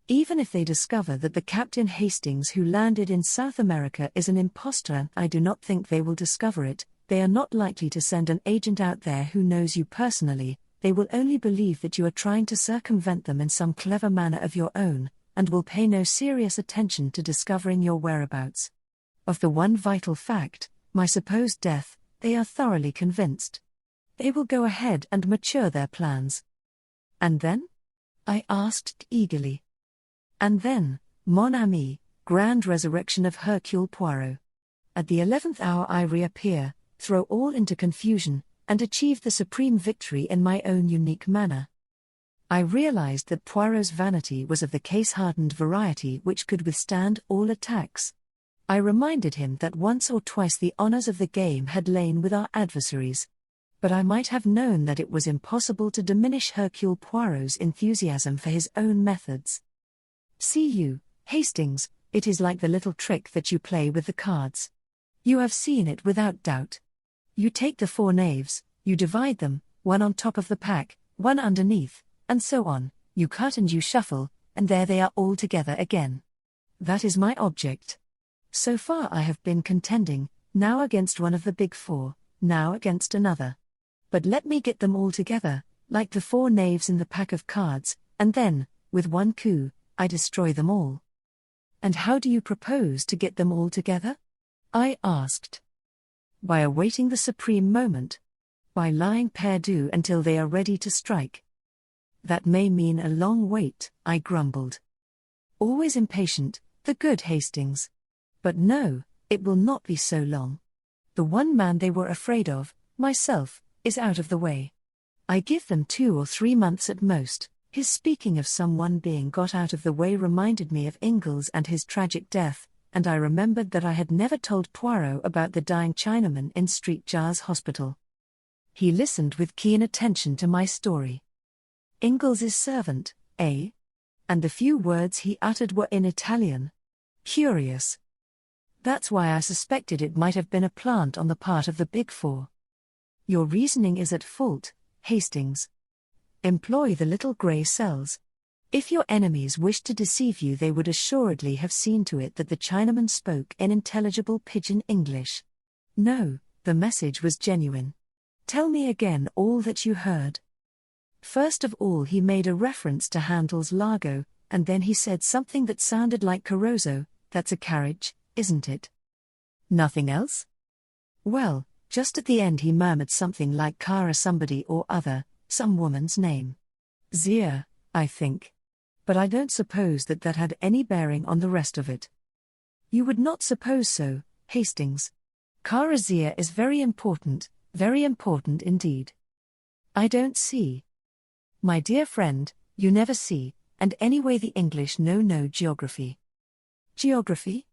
Even if they discover that the Captain Hastings who landed in South America is an impostor, I do not think they will discover it. They are not likely to send an agent out there who knows you personally, they will only believe that you are trying to circumvent them in some clever manner of your own, and will pay no serious attention to discovering your whereabouts. Of the one vital fact, my supposed death, they are thoroughly convinced. They will go ahead and mature their plans. And then? I asked eagerly. And then, mon ami, grand resurrection of Hercule Poirot. At the 11th hour I reappear, throw all into confusion, and achieve the supreme victory in my own unique manner. I realized that Poirot's vanity was of the case-hardened variety which could withstand all attacks. I reminded him that once or twice the honors of the game had lain with our adversaries. But I might have known that it was impossible to diminish Hercule Poirot's enthusiasm for his own methods. See you, Hastings, it is like the little trick that you play with the cards. You have seen it without doubt. You take the 4 knaves, you divide them, one on top of the pack, one underneath, and so on, you cut and you shuffle, and there they are all together again. That is my object. So far I have been contending, now against one of the big 4, now against another. But let me get them all together, like the 4 knaves in the pack of cards, and then, with one coup, I destroy them all. And how do you propose to get them all together? I asked. By awaiting the supreme moment. By lying perdu until they are ready to strike. That may mean a long wait, I grumbled. Always impatient, the good Hastings. But no, it will not be so long. The one man they were afraid of, myself, is out of the way. I give them 2 or 3 months at most. His speaking of someone being got out of the way reminded me of Ingalls and his tragic death, and I remembered that I had never told Poirot about the dying Chinaman in Street Jars Hospital. He listened with keen attention to my story. Ingalls' servant, eh? And the few words he uttered were in Italian. Curious. That's why I suspected it might have been a plant on the part of the Big 4. Your reasoning is at fault, Hastings. Employ the little grey cells. If your enemies wished to deceive you, they would assuredly have seen to it that the Chinaman spoke in intelligible pidgin English. No, the message was genuine. Tell me again all that you heard. First of all he made a reference to Handel's Largo, and then he said something that sounded like Carozo. That's a carriage, isn't it? Nothing else? Well, just at the end he murmured something like Cara somebody or other, some woman's name. Zia, I think. But I don't suppose that had any bearing on the rest of it. You would not suppose so, Hastings. Cara Zia is very important indeed. I don't see. My dear friend, you never see, and anyway the English know no geography. Geography?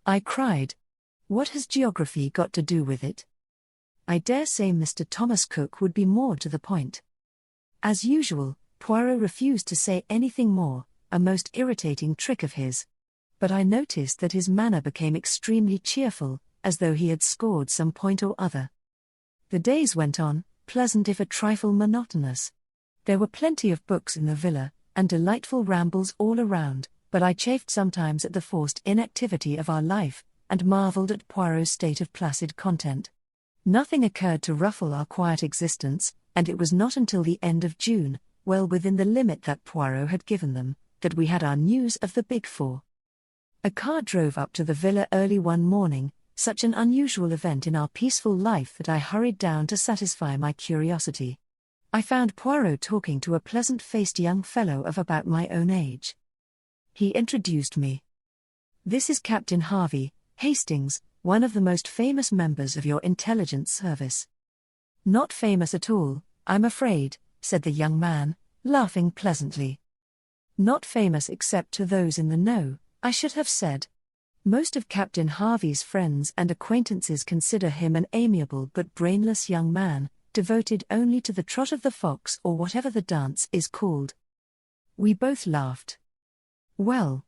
I cried. What has geography got to do with it? I dare say Mr. Thomas Cook would be more to the point. As usual, Poirot refused to say anything more, a most irritating trick of his. But I noticed that his manner became extremely cheerful, as though he had scored some point or other. The days went on, pleasant if a trifle monotonous. There were plenty of books in the villa, and delightful rambles all around, but I chafed sometimes at the forced inactivity of our life, and marveled at Poirot's state of placid content. Nothing occurred to ruffle our quiet existence, and it was not until the end of June, well within the limit that Poirot had given them, that we had our news of the Big 4. A car drove up to the villa early one morning, such an unusual event in our peaceful life that I hurried down to satisfy my curiosity. I found Poirot talking to a pleasant-faced young fellow of about my own age. He introduced me. This is Captain Harvey, Hastings, one of the most famous members of your intelligence service. Not famous at all, I'm afraid, said the young man, laughing pleasantly. Not famous except to those in the know, I should have said. Most of Captain Harvey's friends and acquaintances consider him an amiable but brainless young man, devoted only to the trot of the fox or whatever the dance is called. We both laughed. Well,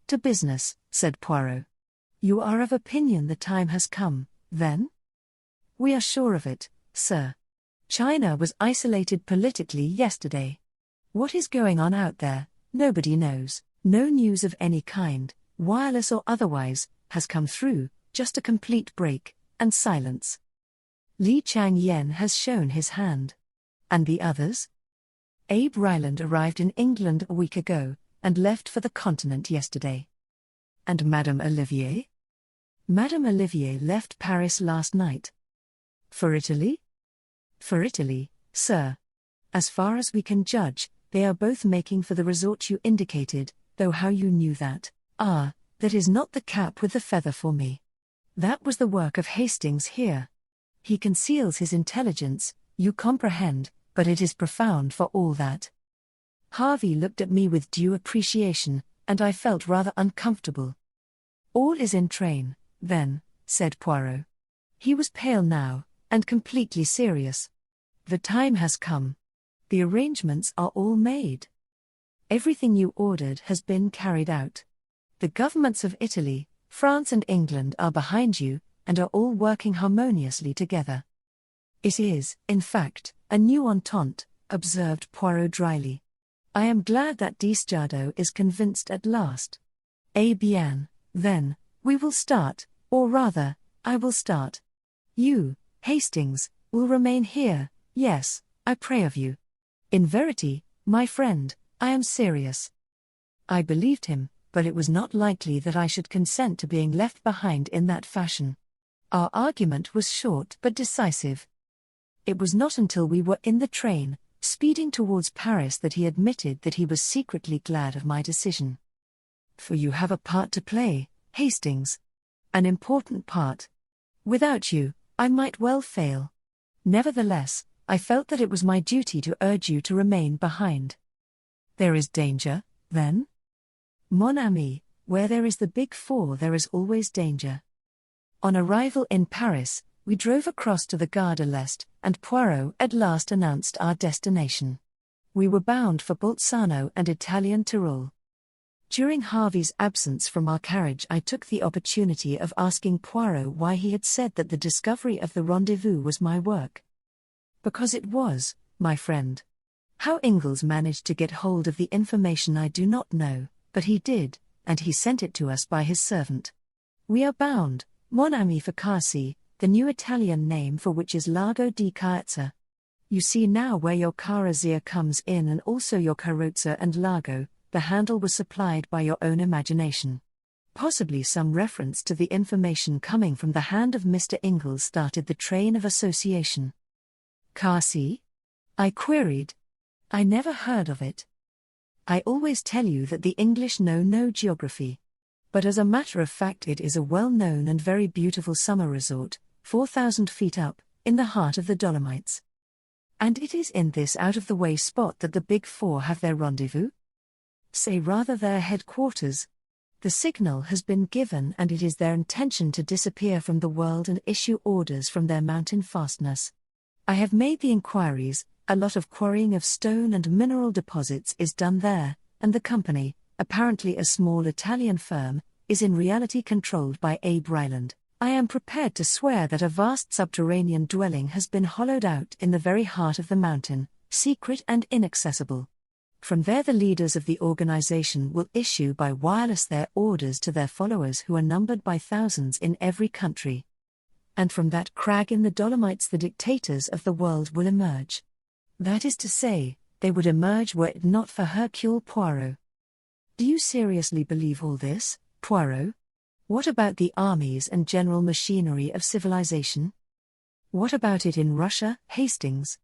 to business, said Poirot. You are of opinion the time has come, then? We are sure of it, sir. China was isolated politically yesterday. What is going on out there, nobody knows. No news of any kind, wireless or otherwise, has come through, just a complete break, and silence. Li Chang-yen has shown his hand. And the others? Abe Ryland arrived in England a week ago, and left for the continent yesterday. And Madame Olivier? Madame Olivier left Paris last night. For Italy? For Italy, sir. As far as we can judge, they are both making for the resort you indicated, though how you knew that, that is not the cap with the feather for me. That was the work of Hastings here. He conceals his intelligence, you comprehend, but it is profound for all that. Harvey looked at me with due appreciation, and I felt rather uncomfortable. All is in train, then, said Poirot. He was pale now, and completely serious. The time has come. The arrangements are all made. Everything you ordered has been carried out. The governments of Italy, France and England are behind you, and are all working harmoniously together. It is, in fact, a new entente, observed Poirot dryly. I am glad that Desjardins is convinced at last. Eh bien, then, we will start, or rather, I will start. You, Hastings, will remain here, yes, I pray of you. In verity, my friend, I am serious. I believed him, but it was not likely that I should consent to being left behind in that fashion. Our argument was short but decisive. It was not until we were in the train, speeding towards Paris, that he admitted that he was secretly glad of my decision. For you have a part to play, Hastings. An important part. Without you, I might well fail. Nevertheless, I felt that it was my duty to urge you to remain behind. There is danger, then? Mon ami, where there is the Big Four there is always danger. On arrival in Paris, we drove across to the Gare de l'Est, and Poirot at last announced our destination. We were bound for Bolzano and Italian Tyrol. During Harvey's absence from our carriage, I took the opportunity of asking Poirot why he had said that the discovery of the rendezvous was my work. Because it was, my friend. How Ingalls managed to get hold of the information I do not know, but he did, and he sent it to us by his servant. We are bound, mon ami, for Carsi, the new Italian name for which is Lago di Caezza. You see now where your Carazia comes in, and also your Carrozza and Lago. The handle was supplied by your own imagination. Possibly some reference to the information coming from the hand of Mr. Ingalls started the train of association. Carsi? I queried. I never heard of it. I always tell you that the English know no geography. But as a matter of fact, it is a well-known and very beautiful summer resort, 4,000 feet up, in the heart of the Dolomites. And it is in this out-of-the-way spot that the Big Four have their rendezvous? Say rather their headquarters. The signal has been given, and it is their intention to disappear from the world and issue orders from their mountain fastness. I have made the inquiries. A lot of quarrying of stone and mineral deposits is done there, and the company, apparently a small Italian firm, is in reality controlled by Abe Ryland. I am prepared to swear that a vast subterranean dwelling has been hollowed out in the very heart of the mountain, secret and inaccessible. From there the leaders of the organization will issue by wireless their orders to their followers, who are numbered by thousands in every country. And from that crag in the Dolomites the dictators of the world will emerge. That is to say, they would emerge were it not for Hercule Poirot. Do you seriously believe all this, Poirot? What about the armies and general machinery of civilization? What about it in Russia, Hastings?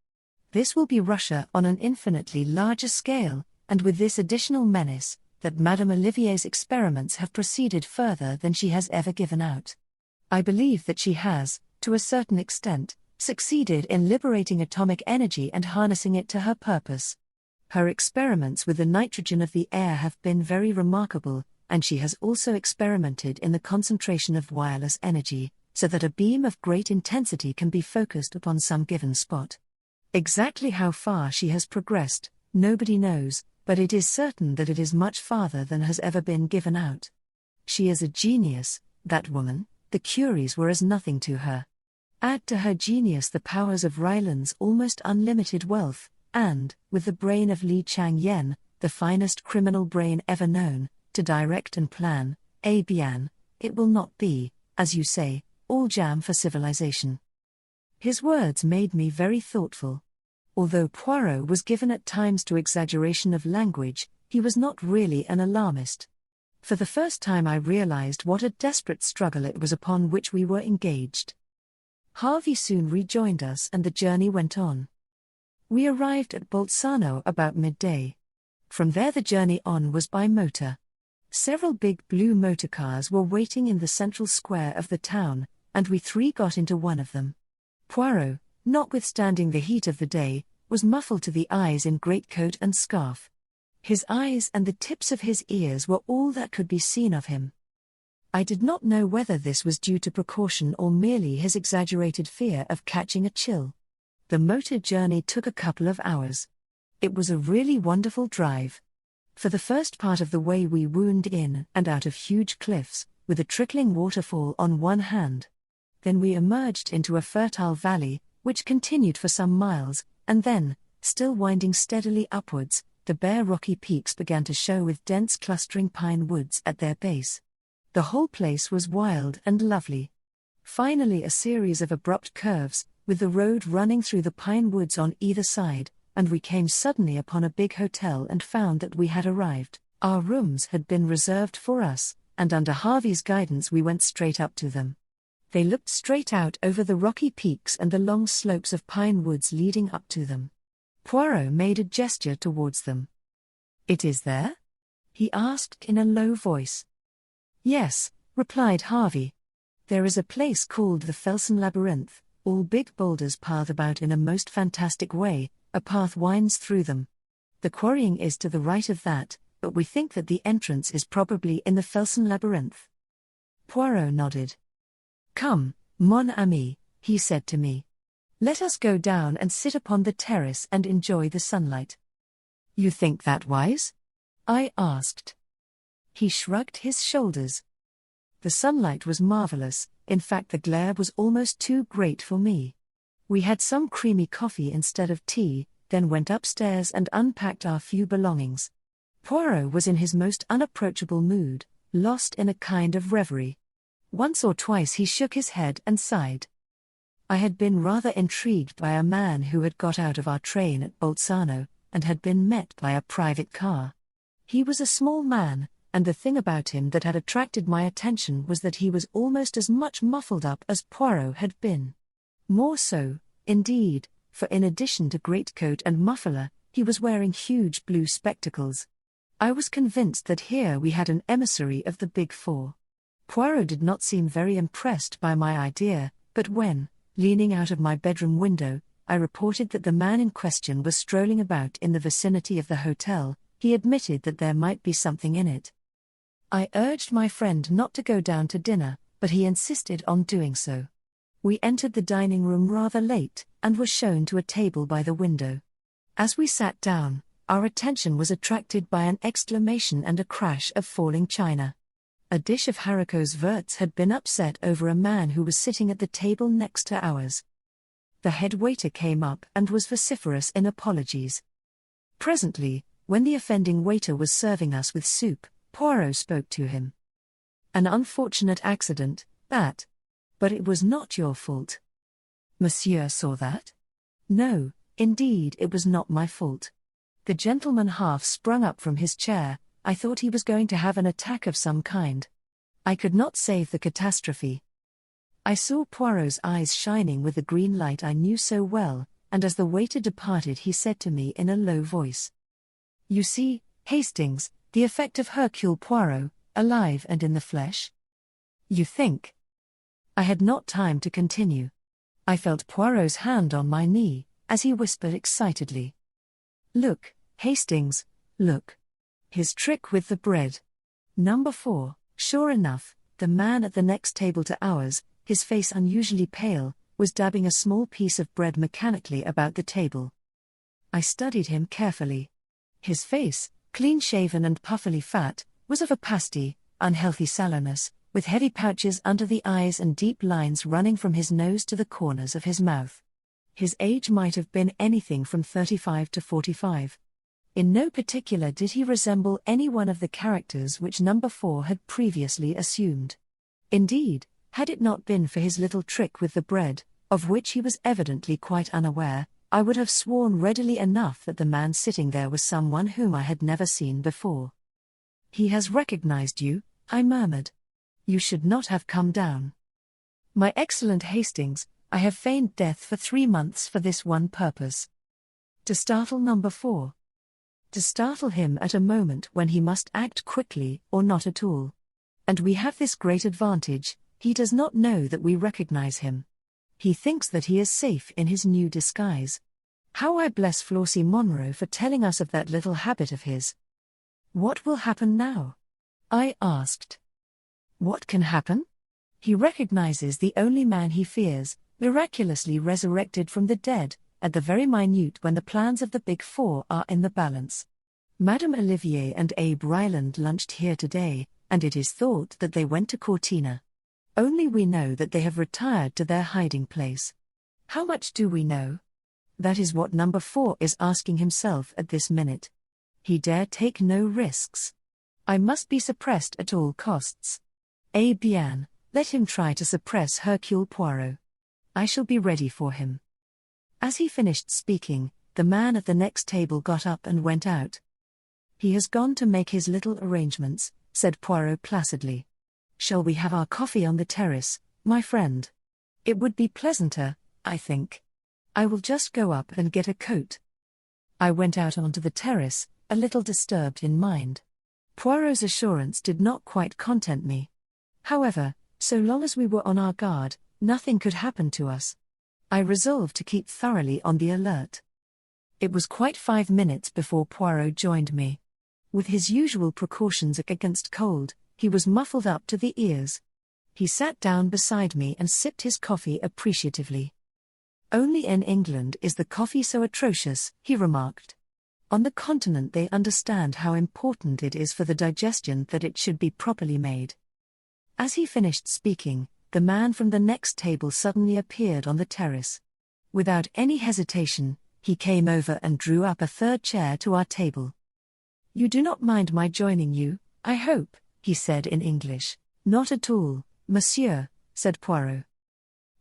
This will be Russia on an infinitely larger scale, and with this additional menace, that Madame Olivier's experiments have proceeded further than she has ever given out. I believe that she has, to a certain extent, succeeded in liberating atomic energy and harnessing it to her purpose. Her experiments with the nitrogen of the air have been very remarkable, and she has also experimented in the concentration of wireless energy, so that a beam of great intensity can be focused upon some given spot. Exactly how far she has progressed, nobody knows, but it is certain that it is much farther than has ever been given out. She is a genius, that woman. The Curies were as nothing to her. Add to her genius the powers of Ryland's almost unlimited wealth, and, with the brain of Li Chang-yen, the finest criminal brain ever known, to direct and plan, eh bien, it will not be, as you say, all jam for civilization. His words made me very thoughtful. Although Poirot was given at times to exaggeration of language, he was not really an alarmist. For the first time I realized what a desperate struggle it was upon which we were engaged. Harvey soon rejoined us, and the journey went on. We arrived at Bolzano about midday. From there the journey on was by motor. Several big blue motor cars were waiting in the central square of the town, and we three got into one of them. Poirot, notwithstanding the heat of the day, was muffled to the eyes in greatcoat and scarf. His eyes and the tips of his ears were all that could be seen of him. I did not know whether this was due to precaution or merely his exaggerated fear of catching a chill. The motor journey took a couple of hours. It was a really wonderful drive. For the first part of the way we wound in and out of huge cliffs, with a trickling waterfall on one hand. Then we emerged into a fertile valley, which continued for some miles, and then, still winding steadily upwards, the bare rocky peaks began to show with dense clustering pine woods at their base. The whole place was wild and lovely. Finally a series of abrupt curves, with the road running through the pine woods on either side, and we came suddenly upon a big hotel and found that we had arrived. Our rooms had been reserved for us, and under Harvey's guidance we went straight up to them. They looked straight out over the rocky peaks and the long slopes of pine woods leading up to them. Poirot made a gesture towards them. "It is there?" he asked in a low voice. "Yes," replied Harvey. "There is a place called the Felsen Labyrinth, all big boulders piled about in a most fantastic way, a path winds through them. The quarrying is to the right of that, but we think that the entrance is probably in the Felsen Labyrinth." Poirot nodded. "Come, mon ami," he said to me. "Let us go down and sit upon the terrace and enjoy the sunlight." "You think that wise?" I asked. He shrugged his shoulders. The sunlight was marvelous, in fact the glare was almost too great for me. We had some creamy coffee instead of tea, then went upstairs and unpacked our few belongings. Poirot was in his most unapproachable mood, lost in a kind of reverie. Once or twice he shook his head and sighed. I had been rather intrigued by a man who had got out of our train at Bolzano, and had been met by a private car. He was a small man, and the thing about him that had attracted my attention was that he was almost as much muffled up as Poirot had been. More so, indeed, for in addition to greatcoat and muffler, he was wearing huge blue spectacles. I was convinced that here we had an emissary of the Big Four. Poirot did not seem very impressed by my idea, but when, leaning out of my bedroom window, I reported that the man in question was strolling about in the vicinity of the hotel, he admitted that there might be something in it. I urged my friend not to go down to dinner, but he insisted on doing so. We entered the dining room rather late, and were shown to a table by the window. As we sat down, our attention was attracted by an exclamation and a crash of falling china. A dish of haricots verts had been upset over a man who was sitting at the table next to ours. The head waiter came up and was vociferous in apologies. Presently, when the offending waiter was serving us with soup, Poirot spoke to him. "An unfortunate accident, that. But it was not your fault." "Monsieur saw that?" "No, indeed it was not my fault." The gentleman half sprung up from his chair. I thought he was going to have an attack of some kind. I could not save the catastrophe. I saw Poirot's eyes shining with the green light I knew so well, and as the waiter departed he said to me in a low voice, "You see, Hastings, the effect of Hercule Poirot, alive and in the flesh?" "You think?" I had not time to continue. I felt Poirot's hand on my knee, as he whispered excitedly, "Look, Hastings, look. His trick with the bread. Number 4, sure enough, the man at the next table to ours, his face unusually pale, was dabbing a small piece of bread mechanically about the table. I studied him carefully. His face, clean-shaven and puffily fat, was of a pasty, unhealthy sallowness, with heavy pouches under the eyes and deep lines running from his nose to the corners of his mouth. His age might have been anything from 35 to 45. In no particular did he resemble any one of the characters which Number 4 had previously assumed. Indeed, had it not been for his little trick with the bread, of which he was evidently quite unaware, I would have sworn readily enough that the man sitting there was someone whom I had never seen before. "He has recognized you," I murmured. "You should not have come down." "My excellent Hastings, I have feigned death for 3 months for this one purpose. To startle Number 4. to startle him at a moment when he must act quickly or not at all. And we have this great advantage: he does not know that we recognize him. He thinks that he is safe in his new disguise. How I bless Flossie Monroe for telling us of that little habit of his. What will happen now? I asked. What can happen? He recognizes the only man he fears, miraculously resurrected from the dead, at the very minute when the plans of the Big Four are in the balance. Madame Olivier and Abe Ryland lunched here today, and it is thought that they went to Cortina. Only we know that they have retired to their hiding place. How much do we know? That is what number 4 is asking himself at this minute. He dare take no risks. I must be suppressed at all costs. Eh bien, let him try to suppress Hercule Poirot. I shall be ready for him. As he finished speaking, the man at the next table got up and went out. He has gone to make his little arrangements, said Poirot placidly. Shall we have our coffee on the terrace, my friend? It would be pleasanter, I think. I will just go up and get a coat. I went out onto the terrace, a little disturbed in mind. Poirot's assurance did not quite content me. However, so long as we were on our guard, nothing could happen to us. I resolved to keep thoroughly on the alert. It was quite 5 minutes before Poirot joined me. With his usual precautions against cold, he was muffled up to the ears. He sat down beside me and sipped his coffee appreciatively. Only in England is the coffee so atrocious, he remarked. On the continent they understand how important it is for the digestion that it should be properly made. As he finished speaking, the man from the next table suddenly appeared on the terrace. Without any hesitation, he came over and drew up a third chair to our table. You do not mind my joining you, I hope, he said in English. Not at all, monsieur, said Poirot.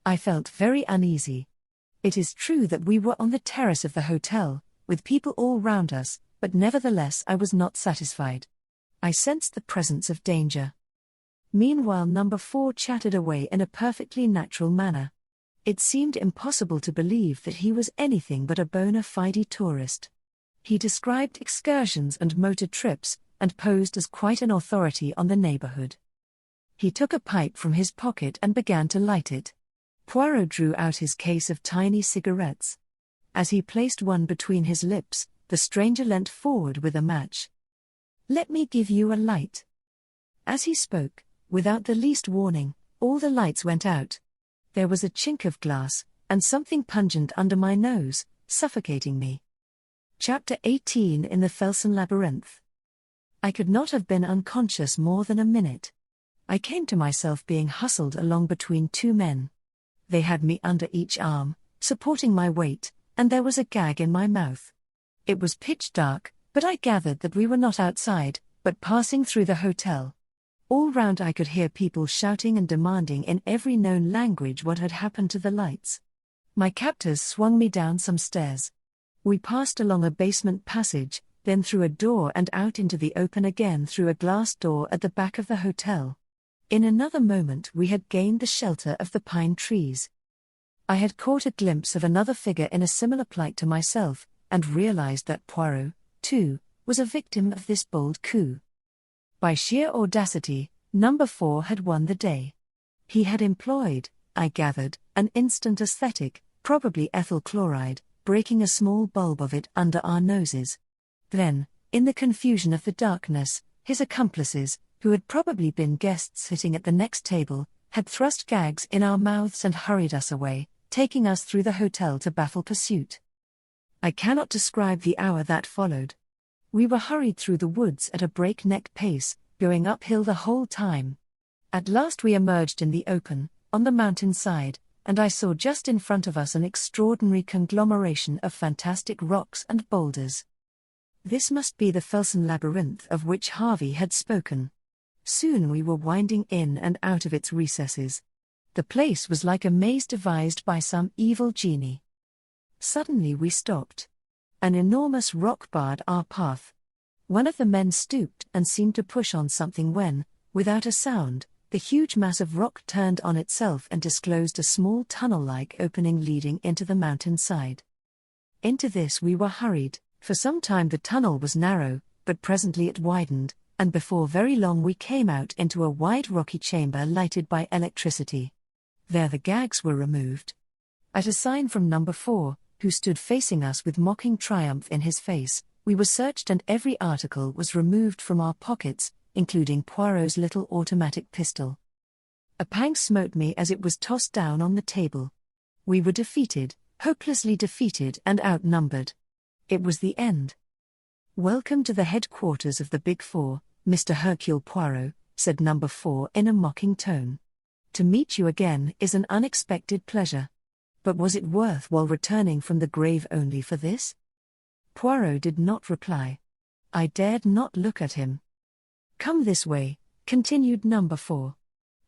I felt very uneasy. It is true that we were on the terrace of the hotel, with people all round us, but nevertheless I was not satisfied. I sensed the presence of danger. Meanwhile number 4 chatted away in a perfectly natural manner. It seemed impossible to believe that he was anything but a bona fide tourist. He described excursions and motor trips, and posed as quite an authority on the neighborhood. He took a pipe from his pocket and began to light it. Poirot drew out his case of tiny cigarettes. As he placed one between his lips, the stranger leant forward with a match. Let me give you a light. As he spoke, without the least warning, all the lights went out. There was a chink of glass, and something pungent under my nose, suffocating me. Chapter 18 in the Felsen Labyrinth. I could not have been unconscious more than a minute. I came to myself being hustled along between 2 men. They had me under each arm, supporting my weight, and there was a gag in my mouth. It was pitch dark, but I gathered that we were not outside, but passing through the hotel. All round I could hear people shouting and demanding in every known language what had happened to the lights. My captors swung me down some stairs. We passed along a basement passage, then through a door and out into the open again through a glass door at the back of the hotel. In another moment we had gained the shelter of the pine trees. I had caught a glimpse of another figure in a similar plight to myself, and realized that Poirot, too, was a victim of this bold coup. By sheer audacity, number 4 had won the day. He had employed, I gathered, an instant aesthetic, probably ethyl chloride, breaking a small bulb of it under our noses. Then, in the confusion of the darkness, his accomplices, who had probably been guests sitting at the next table, had thrust gags in our mouths and hurried us away, taking us through the hotel to baffle pursuit. I cannot describe the hour that followed. We were hurried through the woods at a breakneck pace, going uphill the whole time. At last we emerged in the open, on the mountain side, and I saw just in front of us an extraordinary conglomeration of fantastic rocks and boulders. This must be the Felsen Labyrinth of which Harvey had spoken. Soon we were winding in and out of its recesses. The place was like a maze devised by some evil genie. Suddenly we stopped. An enormous rock barred our path. One of the men stooped and seemed to push on something when, without a sound, the huge mass of rock turned on itself and disclosed a small tunnel-like opening leading into the mountain side. Into this we were hurried, For some time the tunnel was narrow, but presently it widened, and before very long we came out into a wide rocky chamber lighted by electricity. There the gags were removed. At a sign from number 4, who stood facing us with mocking triumph in his face, we were searched and every article was removed from our pockets, including Poirot's little automatic pistol. A pang smote me as it was tossed down on the table. We were defeated, hopelessly defeated and outnumbered. It was the end. "Welcome to the headquarters of the Big Four, Mr. Hercule Poirot," said number 4 in a mocking tone. "To meet you again is an unexpected pleasure. But was it worth while returning from the grave only for this?" Poirot did not reply. I dared not look at him. "Come this way," continued number 4.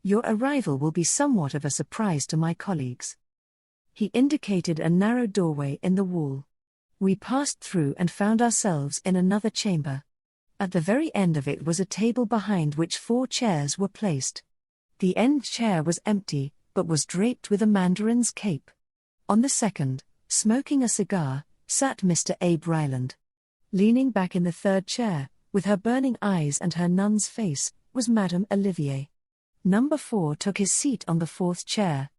"Your arrival will be somewhat of a surprise to my colleagues." He indicated a narrow doorway in the wall. We passed through and found ourselves in another chamber. At the very end of it was a table behind which 4 chairs were placed. The end chair was empty, but was draped with a mandarin's cape. On the second, smoking a cigar, sat Mr. Abe Ryland. Leaning back in the third chair, with her burning eyes and her nun's face, was Madame Olivier. Number 4 took his seat on the 4th chair.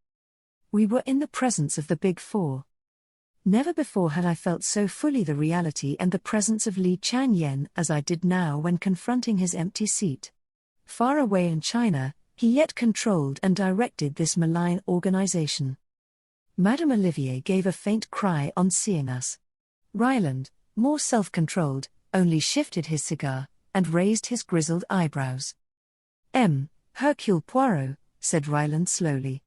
We were in the presence of the Big Four. Never before had I felt so fully the reality and the presence of Li Changyen as I did now when confronting his empty seat. Far away in China, he yet controlled and directed this malign organization. Madame Olivier gave a faint cry on seeing us. Ryland, more self-controlled, only shifted his cigar, and raised his grizzled eyebrows. "Hercule Poirot," said Ryland slowly.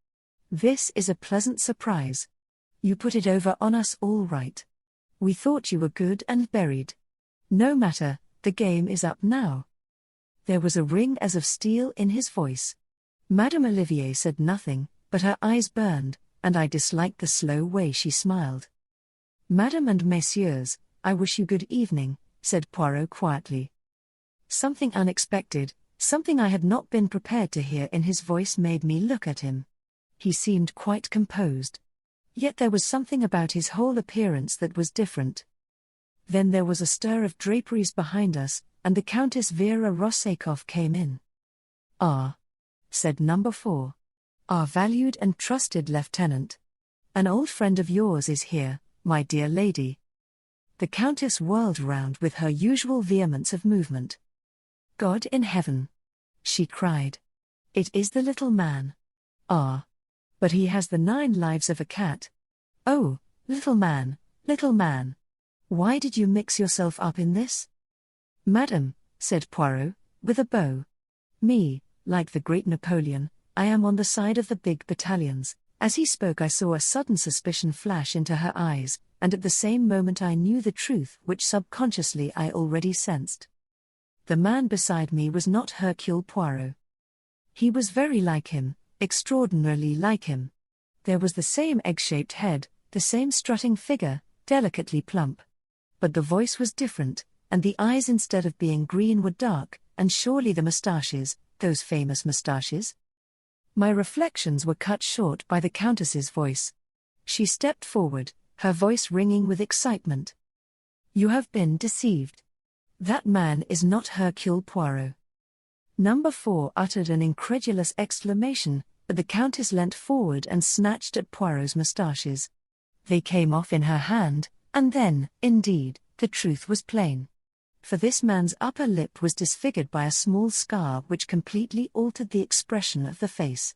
"This is a pleasant surprise. You put it over on us all right. We thought you were good and buried. No matter, the game is up now." There was a ring as of steel in his voice. Madame Olivier said nothing, but her eyes burned, and I disliked the slow way she smiled. "Madame and messieurs, I wish you good evening," said Poirot quietly. Something unexpected, something I had not been prepared to hear in his voice made me look at him. He seemed quite composed. Yet there was something about his whole appearance that was different. Then there was a stir of draperies behind us, and the Countess Vera Rossakoff came in. "Ah," said number 4. "Our valued and trusted lieutenant. An old friend of yours is here, my dear lady." The Countess whirled round with her usual vehemence of movement. "God in heaven!" she cried. "It is the little man. Ah! But he has the 9 lives of a cat. Oh, little man, why did you mix yourself up in this?" "Madam," said Poirot, with a bow. "Me, like the great Napoleon, I am on the side of the big battalions." As he spoke I saw a sudden suspicion flash into her eyes, and at the same moment I knew the truth which subconsciously I already sensed. The man beside me was not Hercule Poirot. He was very like him, extraordinarily like him. There was the same egg-shaped head, the same strutting figure, delicately plump. But the voice was different, and the eyes instead of being green were dark, and surely the moustaches, those famous moustaches? My reflections were cut short by the Countess's voice. She stepped forward, her voice ringing with excitement. "You have been deceived. That man is not Hercule Poirot." Number 4 uttered an incredulous exclamation, but the Countess leant forward and snatched at Poirot's moustaches. They came off in her hand, and then, indeed, the truth was plain. For this man's upper lip was disfigured by a small scar which completely altered the expression of the face.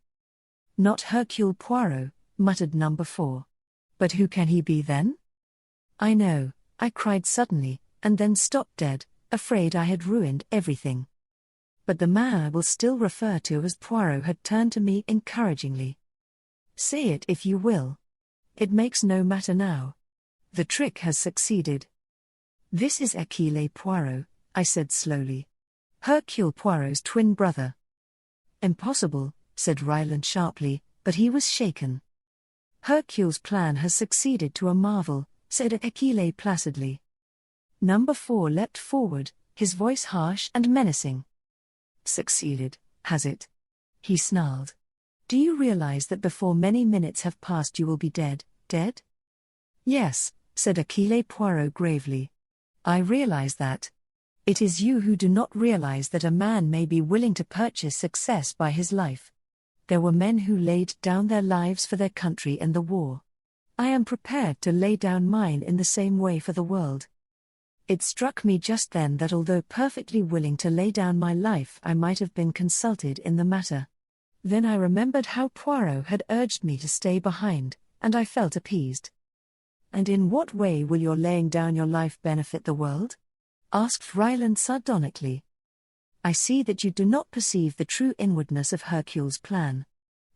"Not Hercule Poirot," muttered number 4. "But who can he be then?" "I know," I cried suddenly, and then stopped dead, afraid I had ruined everything. But the man I will still refer to as Poirot had turned to me encouragingly. "Say it if you will. It makes no matter now. The trick has succeeded. This is Hercule Poirot," I said slowly. "Hercule Poirot's twin brother." "Impossible," said Ryland sharply, but he was shaken. "Hercule's plan has succeeded to a marvel," said Hercule placidly. Number 4 leapt forward, his voice harsh and menacing. "Succeeded, has it?" he snarled. "Do you realize that before many minutes have passed you will be dead, dead?" "Yes," said Hercule Poirot gravely. I realize that. It is you who do not realize that a man may be willing to purchase success by his life. There were men who laid down their lives for their country in the war. I am prepared to lay down mine in the same way for the world. It struck me just then that although perfectly willing to lay down my life, I might have been consulted in the matter. Then I remembered how Poirot had urged me to stay behind, and I felt appeased. "And in what way will your laying down your life benefit the world?" asked Ryland sardonically. "I see that you do not perceive the true inwardness of Hercule's plan.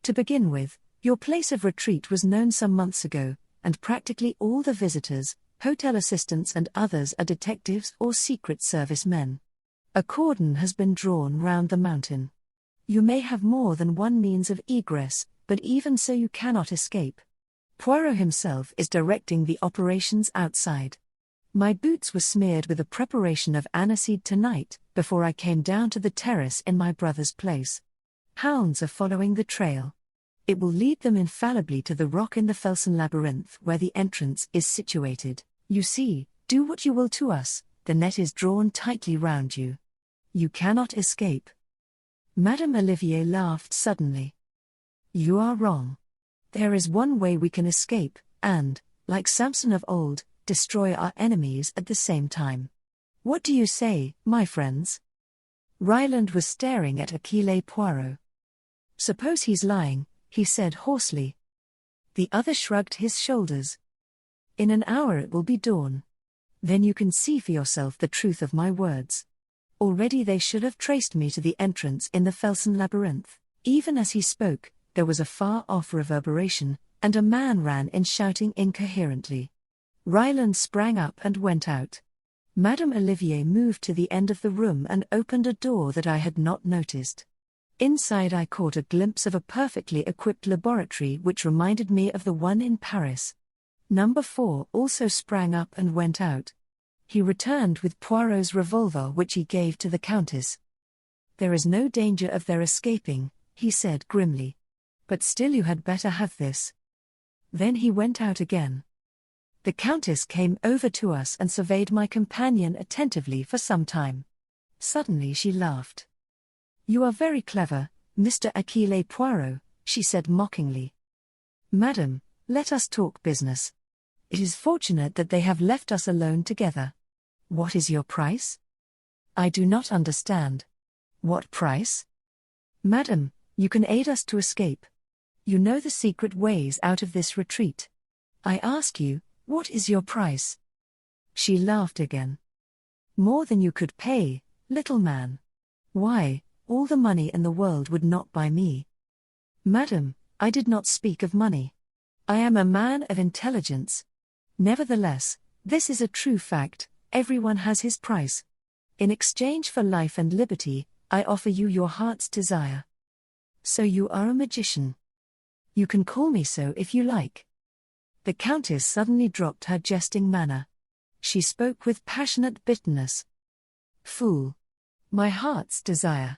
To begin with, your place of retreat was known some months ago, and practically all the visitors, hotel assistants and others are detectives or Secret Service men. A cordon has been drawn round the mountain. You may have more than one means of egress, but even so you cannot escape. Poirot himself is directing the operations outside. My boots were smeared with a preparation of aniseed tonight, before I came down to the terrace in my brother's place. Hounds are following the trail. It will lead them infallibly to the rock in the Felsen labyrinth where the entrance is situated. You see, do what you will to us, the net is drawn tightly round you. You cannot escape." Madame Olivier laughed suddenly. "You are wrong. There is one way we can escape, and, like Samson of old, destroy our enemies at the same time. What do you say, my friends?" Ryland was staring at Achille Poirot. "Suppose he's lying," he said hoarsely. The other shrugged his shoulders. "In an hour it will be dawn. Then you can see for yourself the truth of my words. Already they should have traced me to the entrance in the Felsen labyrinth." Even as he spoke, there was a far-off reverberation, and a man ran in shouting incoherently. Ryland sprang up and went out. Madame Olivier moved to the end of the room and opened a door that I had not noticed. Inside I caught a glimpse of a perfectly equipped laboratory which reminded me of the one in Paris. Number 4 also sprang up and went out. He returned with Poirot's revolver which he gave to the Countess. "There is no danger of their escaping," he said grimly. "But still you had better have this." Then he went out again. The Countess came over to us and surveyed my companion attentively for some time. Suddenly she laughed. "You are very clever, Mr. Achille Poirot," she said mockingly. "Madam, let us talk business. It is fortunate that they have left us alone together. What is your price?" "I do not understand." "What price?" "Madam, you can aid us to escape. You know the secret ways out of this retreat. I ask you, what is your price?" She laughed again. "More than you could pay, little man. Why, all the money in the world would not buy me." "Madam, I did not speak of money. I am a man of intelligence. Nevertheless, this is a true fact, everyone has his price. In exchange for life and liberty, I offer you your heart's desire." "So you are a magician." "You can call me so if you like." The Countess suddenly dropped her jesting manner. She spoke with passionate bitterness. "Fool! My heart's desire.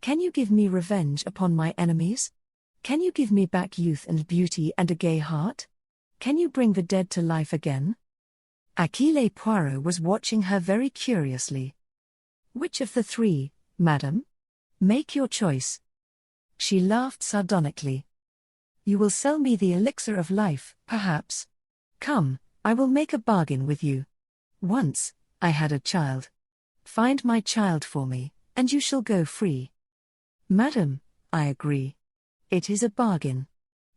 Can you give me revenge upon my enemies? Can you give me back youth and beauty and a gay heart? Can you bring the dead to life again?" Achille Poirot was watching her very curiously. "Which of the three, madam? Make your choice." She laughed sardonically. "You will sell me the elixir of life, perhaps. Come, I will make a bargain with you. Once, I had a child. Find my child for me, and you shall go free." "Madam, I agree. It is a bargain.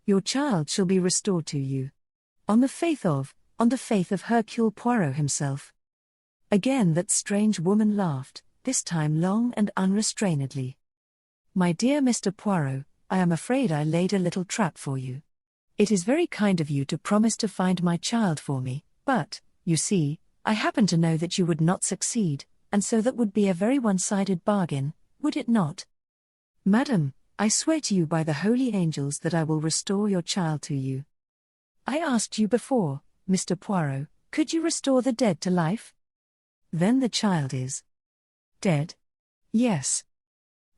Your child shall be restored to you. On the faith of Hercule Poirot himself." Again that strange woman laughed, this time long and unrestrainedly. "My dear Mr. Poirot, I am afraid I laid a little trap for you. It is very kind of you to promise to find my child for me, but, you see, I happen to know that you would not succeed, and so that would be a very one-sided bargain, would it not? Madam, I swear to you by the holy angels that I will restore your child to you. I asked you before, Mr. Poirot, could you restore the dead to life? Then the child is dead?" "Yes."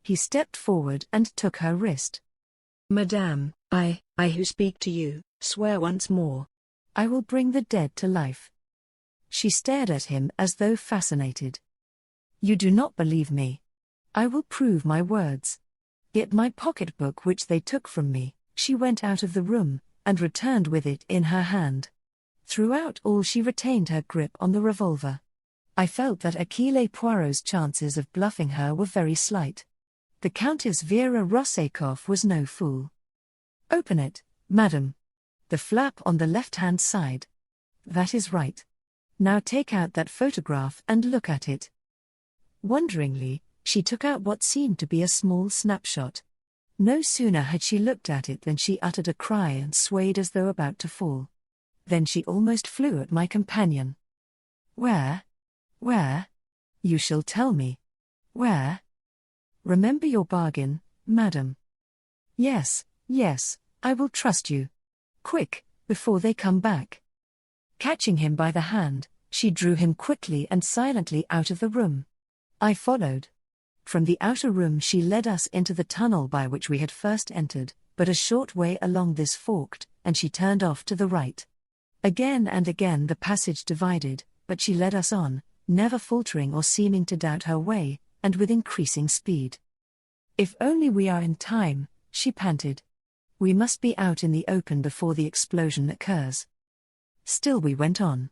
He stepped forward and took her wrist. "Madame, I who speak to you, swear once more. I will bring the dead to life." She stared at him as though fascinated. "You do not believe me. I will prove my words. Get my pocketbook which they took from me." She went out of the room, and returned with it in her hand. Throughout all she retained her grip on the revolver. I felt that Achille Poirot's chances of bluffing her were very slight. The Countess Vera Rossakoff was no fool. "Open it, madam. The flap on the left-hand side. That is right. Now take out that photograph and look at it." Wonderingly, she took out what seemed to be a small snapshot. No sooner had she looked at it than she uttered a cry and swayed as though about to fall. Then she almost flew at my companion. Where? You shall tell me. Where? Remember your bargain, madam." Yes, I will trust you. Quick, before they come back." Catching him by the hand, she drew him quickly and silently out of the room. I followed. From the outer room she led us into the tunnel by which we had first entered, but a short way along this forked, and she turned off to the right. Again and again the passage divided, but she led us on, never faltering or seeming to doubt her way, and with increasing speed. "If only we are in time," she panted. "We must be out in the open before the explosion occurs." Still we went on.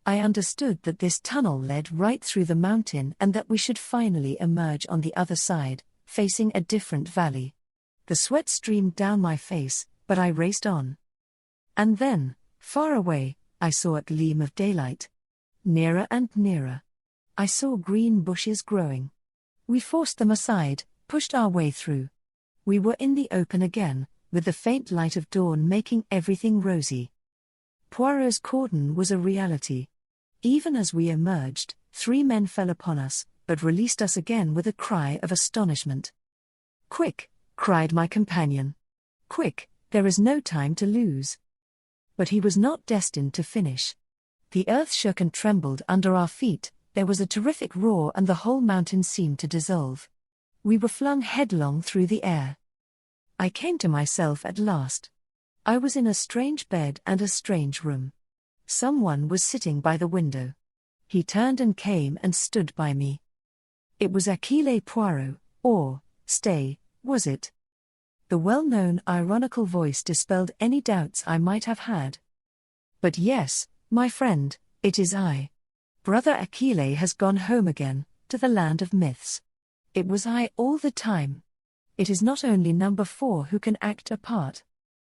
I understood that this tunnel led right through the mountain and that we should finally emerge on the other side, facing a different valley. The sweat streamed down my face, but I raced on. And then, far away, I saw a gleam of daylight. Nearer and nearer. I saw green bushes growing. We forced them aside, pushed our way through. We were in the open again, with the faint light of dawn making everything rosy. Poirot's cordon was a reality. Even as we emerged, 3 men fell upon us, but released us again with a cry of astonishment. "Quick!" cried my companion. "Quick, there is no time to lose." But he was not destined to finish. The earth shook and trembled under our feet, there was a terrific roar and the whole mountain seemed to dissolve. We were flung headlong through the air. I came to myself at last. I was in a strange bed and a strange room. Someone was sitting by the window. He turned and came and stood by me. It was Achille Poirot, or, stay, was it? The well-known ironical voice dispelled any doubts I might have had. "But yes, my friend, it is I. Brother Achille has gone home again, to the land of myths. It was I all the time. It is not only number 4 who can act a part.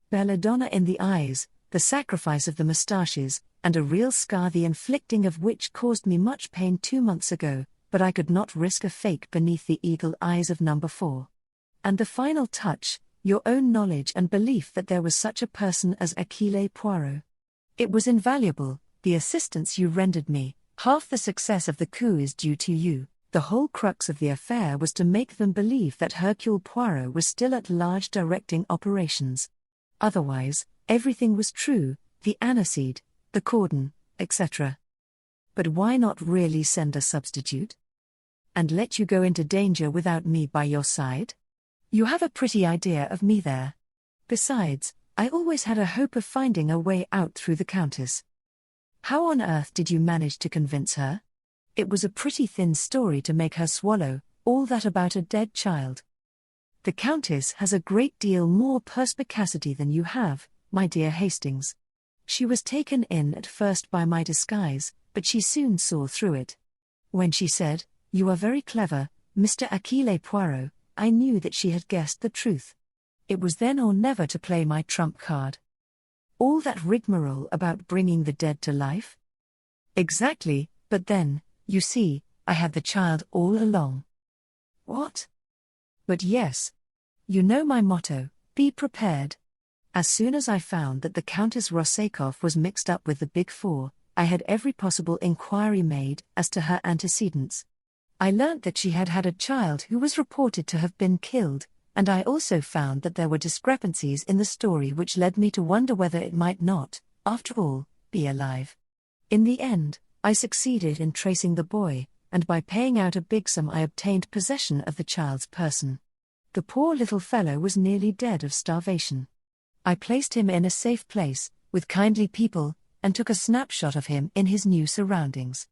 Belladonna in the eyes, the sacrifice of the moustaches, and a real scar the inflicting of which caused me much pain 2 months ago, but I could not risk a fake beneath the eagle eyes of number 4. And the final touch, your own knowledge and belief that there was such a person as Achille Poirot. It was invaluable, the assistance you rendered me. Half the success of the coup is due to you. The whole crux of the affair was to make them believe that Hercule Poirot was still at large directing operations. Otherwise, everything was true, the aniseed, the cordon, etc. But why not really send a substitute? And let you go into danger without me by your side? You have a pretty idea of me there. Besides, I always had a hope of finding a way out through the Countess. How on earth did you manage to convince her? It was a pretty thin story to make her swallow all that about a dead child. The Countess has a great deal more perspicacity than you have, my dear Hastings. She was taken in at first by my disguise, but she soon saw through it. When she said, "You are very clever, Mr. Achille Poirot," I knew that she had guessed the truth. It was then or never to play my trump card. All that rigmarole about bringing the dead to life? Exactly, but then, you see, I had the child all along. What? But yes. You know my motto, be prepared. As soon as I found that the Countess Rossakoff was mixed up with the Big Four, I had every possible inquiry made as to her antecedents. I learnt that she had had a child who was reported to have been killed, and I also found that there were discrepancies in the story which led me to wonder whether it might not, after all, be alive. In the end, I succeeded in tracing the boy, and by paying out a big sum I obtained possession of the child's person. The poor little fellow was nearly dead of starvation. I placed him in a safe place, with kindly people, and took a snapshot of him in his new surroundings.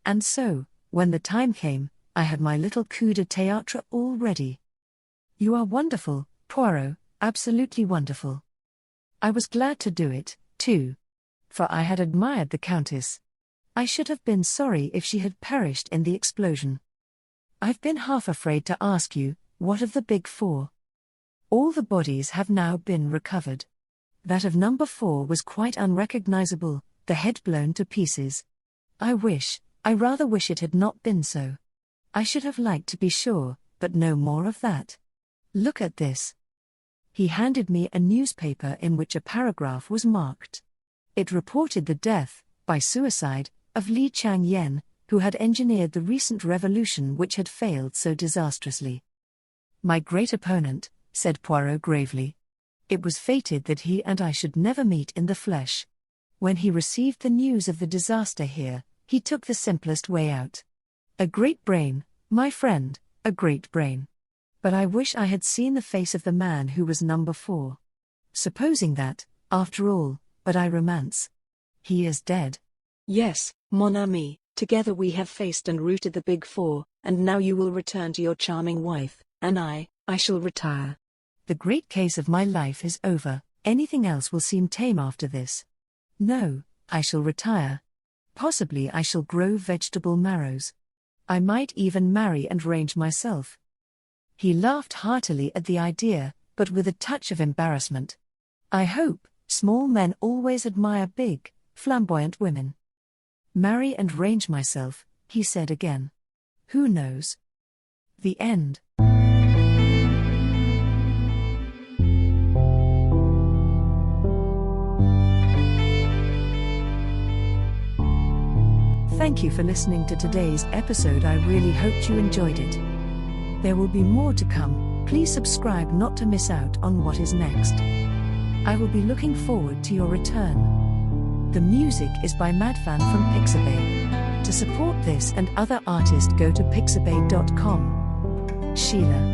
And so, when the time came, I had my little coup de théâtre all ready. You are wonderful, Poirot, absolutely wonderful. I was glad to do it, too. For I had admired the Countess. I should have been sorry if she had perished in the explosion. I've been half afraid to ask you, what of the big four? All the bodies have now been recovered. That of number 4 was quite unrecognizable, the head blown to pieces. I rather wish it had not been so. I should have liked to be sure, but no more of that. Look at this. He handed me a newspaper in which a paragraph was marked. It reported the death, by suicide, of Li Chang-yen, who had engineered the recent revolution which had failed so disastrously. My great opponent, said Poirot gravely. It was fated that he and I should never meet in the flesh. When he received the news of the disaster here, he took the simplest way out. A great brain, my friend, a great brain. But I wish I had seen the face of the man who was number 4. Supposing that, after all, but I romance. He is dead. Yes, mon ami, together we have faced and routed the big four, and now you will return to your charming wife, and I shall retire. The great case of my life is over, anything else will seem tame after this. No, I shall retire. Possibly I shall grow vegetable marrows. I might even marry and range myself. He laughed heartily at the idea, but with a touch of embarrassment. I hope small men always admire big, flamboyant women. Marry and range myself, he said again. Who knows? The end. Thank you for listening to today's episode. I really hoped you enjoyed it. There will be more to come. Please subscribe not to miss out on what is next. I will be looking forward to your return. The music is by Madfan from Pixabay. To support this and other artists, go to pixabay.com. Sheila.